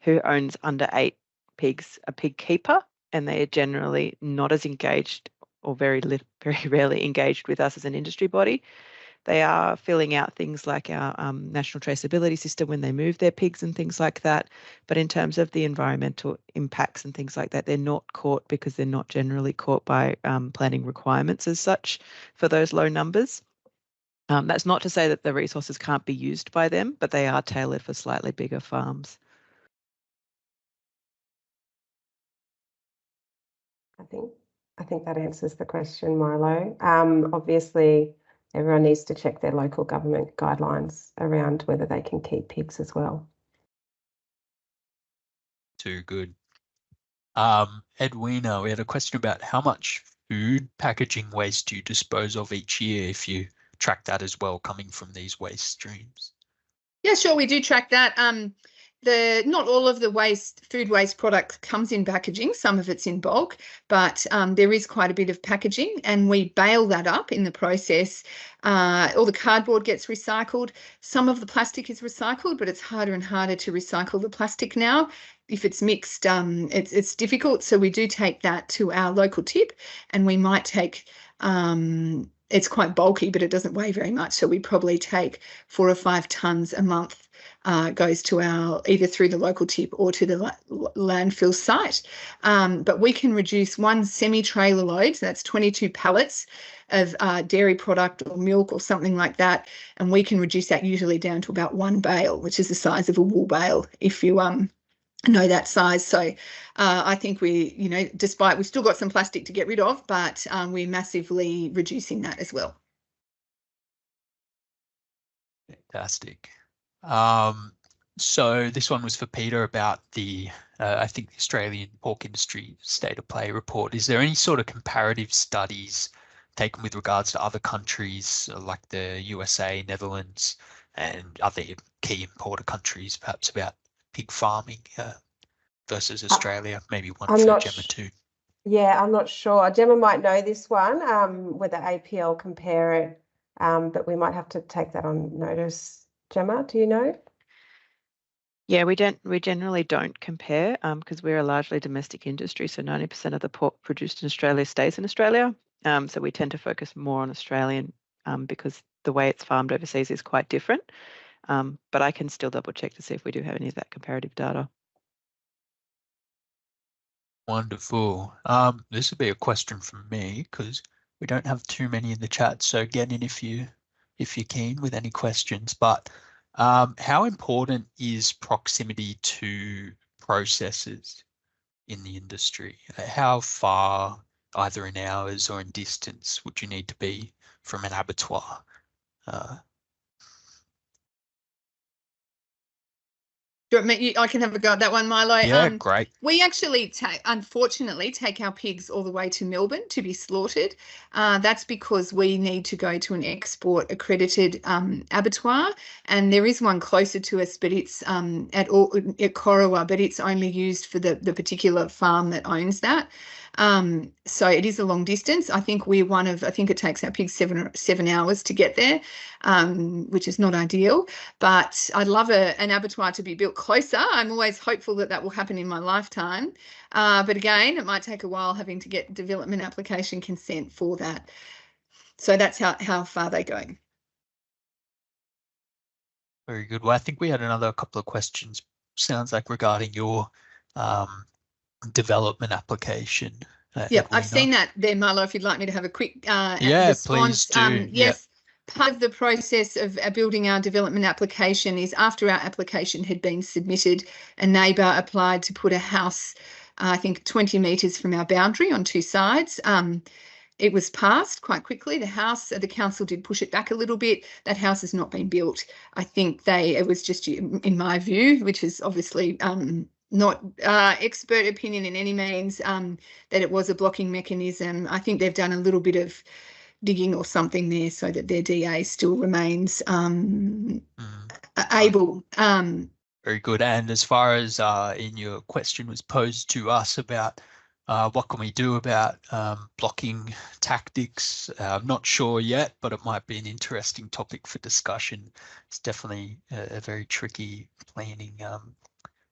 who owns under 8 pigs a pig keeper, and they are generally not as engaged or very rarely engaged with us as an industry body. They are filling out things like our national traceability system when they move their pigs and things like that. But in terms of the environmental impacts and things like that, they're not caught because they're not generally caught by planning requirements as such for those low numbers. That's not to say that the resources can't be used by them, but they are tailored for slightly bigger farms.
I think that answers the question, Milo. Obviously, everyone needs to check their local government guidelines around whether they can keep pigs as well.
Too good. Edwina, we had a question about how much food packaging waste do you dispose of each year if you track that as well coming from these waste streams?
Yeah, sure, we do track that. Not all of the food waste product comes in packaging. Some of it's in bulk, but there is quite a bit of packaging, and we bale that up in the process. All the cardboard gets recycled. Some of the plastic is recycled, but it's harder and harder to recycle the plastic now. If it's mixed, it's difficult. So we do take that to our local tip, and we might take it's quite bulky, but it doesn't weigh very much. So we probably take 4 or 5 tons a month. Goes to either through the local tip or to the landfill site. But we can reduce one semi-trailer load, so that's 22 pallets of dairy product or milk or something like that, and we can reduce that usually down to about 1 bale, which is the size of a wool bale, if you know that size. So I think despite we've still got some plastic to get rid of, but we're massively reducing that as well.
Fantastic. So this one was for Peter about the, I think the Australian Pork Industry State of Play report. Is there any sort of comparative studies taken with regards to other countries like the USA, Netherlands, and other key importer countries, perhaps about pig farming versus Australia? Maybe one
I'm
for
not
Gemma too.
Yeah, I'm not sure. Gemma might know this one, whether APL compare it, but we might have to take that on notice. Gemma, do you know?
Yeah, we generally don't compare because we're a largely domestic industry. So 90% of the pork produced in Australia stays in Australia. So we tend to focus more on Australian because the way it's farmed overseas is quite different. But I can still double check to see if we do have any of that comparative data.
Wonderful. This would be a question from me because we don't have too many in the chat. So get in if you're keen with any questions. But how important is proximity to processors in the industry? How far, either in hours or in distance, would you need to be from an abattoir?
I can have a go at that one, Milo.
Yeah, great.
We actually, unfortunately, take our pigs all the way to Melbourne to be slaughtered. That's because we need to go to an export accredited abattoir, and there is one closer to us, but it's at Corowa, but it's only used for the particular farm that owns that. So it is a long distance. I think I think it takes our pigs 7 hours to get there, which is not ideal. But I'd love an abattoir to be built closer. I'm always hopeful that will happen in my lifetime. But again, it might take a while having to get development application consent for that. So that's how far they go.
Very good. Well, I think we had another couple of questions, sounds like, regarding your development application.
Yeah, I've seen that there, Marlo, if you'd like me to have a quick response.
Please do.
Yes, part of the process of building our development application is after our application had been submitted, a neighbour applied to put a house, I think 20 metres from our boundary on 2 sides. It was passed quite quickly. The council did push it back a little bit. That house has not been built. I think it was just, in my view, which is obviously not expert opinion in any means, that it was a blocking mechanism. I think they've done a little bit of digging or something there so that their DA still remains able.
Very good. And as far as in your question was posed to us about what can we do about blocking tactics, I'm not sure yet, but it might be an interesting topic for discussion. It's definitely a very tricky planning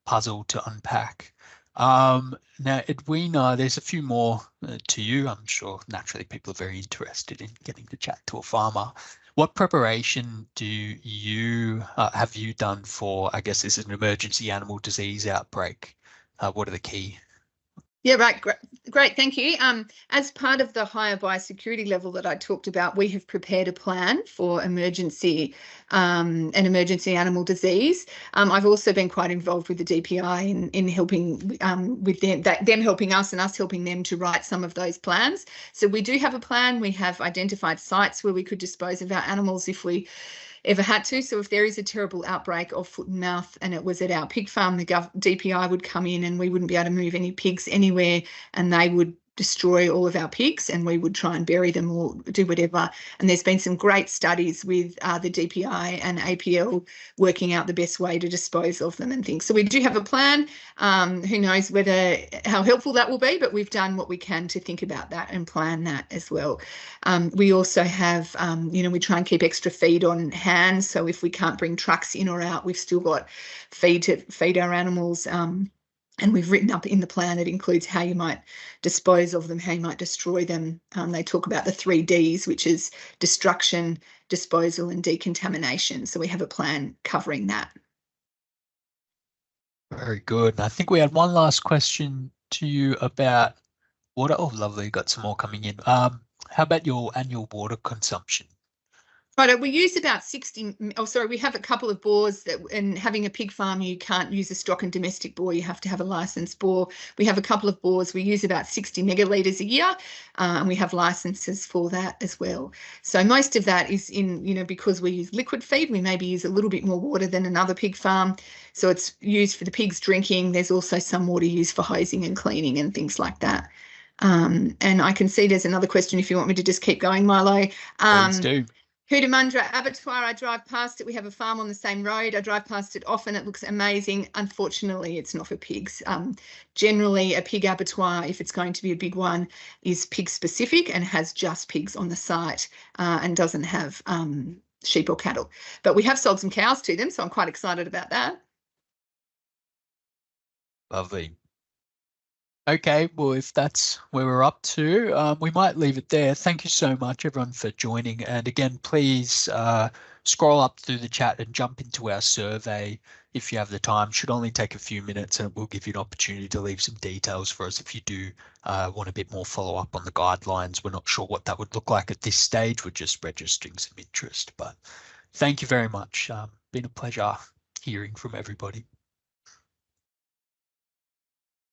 puzzle to unpack. Now, Edwina, there's a few more to you. I'm sure naturally people are very interested in getting to chat to a farmer. What preparation do you have you done for, I guess this is an emergency animal disease outbreak? What are the key?
Yeah, right. Great. Thank you. As part of the higher biosecurity level that I talked about, we have prepared a plan for an emergency animal disease. I've also been quite involved with the DPI in helping with them helping us and us helping them to write some of those plans. So we do have a plan. We have identified sites where we could dispose of our animals if we ever had to. So if there is a terrible outbreak of foot and mouth and it was at our pig farm, the DPI would come in and we wouldn't be able to move any pigs anywhere, and they would destroy all of our pigs and we would try and bury them or do whatever. And there's been some great studies with the DPI and APL working out the best way to dispose of them and things. So we do have a plan. Who knows how helpful that will be, but we've done what we can to think about that and plan that as well. We also have, we try and keep extra feed on hand. So if we can't bring trucks in or out, we've still got feed to feed our animals. And we've written up in the plan, it includes how you might dispose of them, how you might destroy them. They talk about the 3 Ds, which is destruction, disposal, and decontamination. So we have a plan covering that.
Very good. I think we had one last question to you about water. Oh, lovely. Got some more coming in. How about your annual water consumption?
Right, we use about 60. We have a couple of bores that, and having a pig farm, you can't use a stock and domestic bore. You have to have a licensed bore. We have a couple of bores. We use about 60 megalitres a year, and we have licenses for that as well. So most of that is in, because we use liquid feed, we maybe use a little bit more water than another pig farm. So it's used for the pigs drinking. There's also some water used for hosing and cleaning and things like that. And I can see there's another question if you want me to just keep going, Milo.
Please do.
Cootamundra Abattoir, I drive past it. We have a farm on the same road. I drive past it often. It looks amazing. Unfortunately, it's not for pigs. Generally, a pig abattoir, if it's going to be a big one, is pig specific and has just pigs on the site and doesn't have sheep or cattle. But we have sold some cows to them, so I'm quite excited about that.
Lovely. Okay, well, if that's where we're up to, we might leave it there. Thank you so much, everyone, for joining. And again, please scroll up through the chat and jump into our survey if you have the time. Should only take a few minutes, and it will give you an opportunity to leave some details for us if you do want a bit more follow-up on the guidelines. We're not sure what that would look like at this stage. We're just registering some interest. But thank you very much. Been a pleasure hearing from everybody.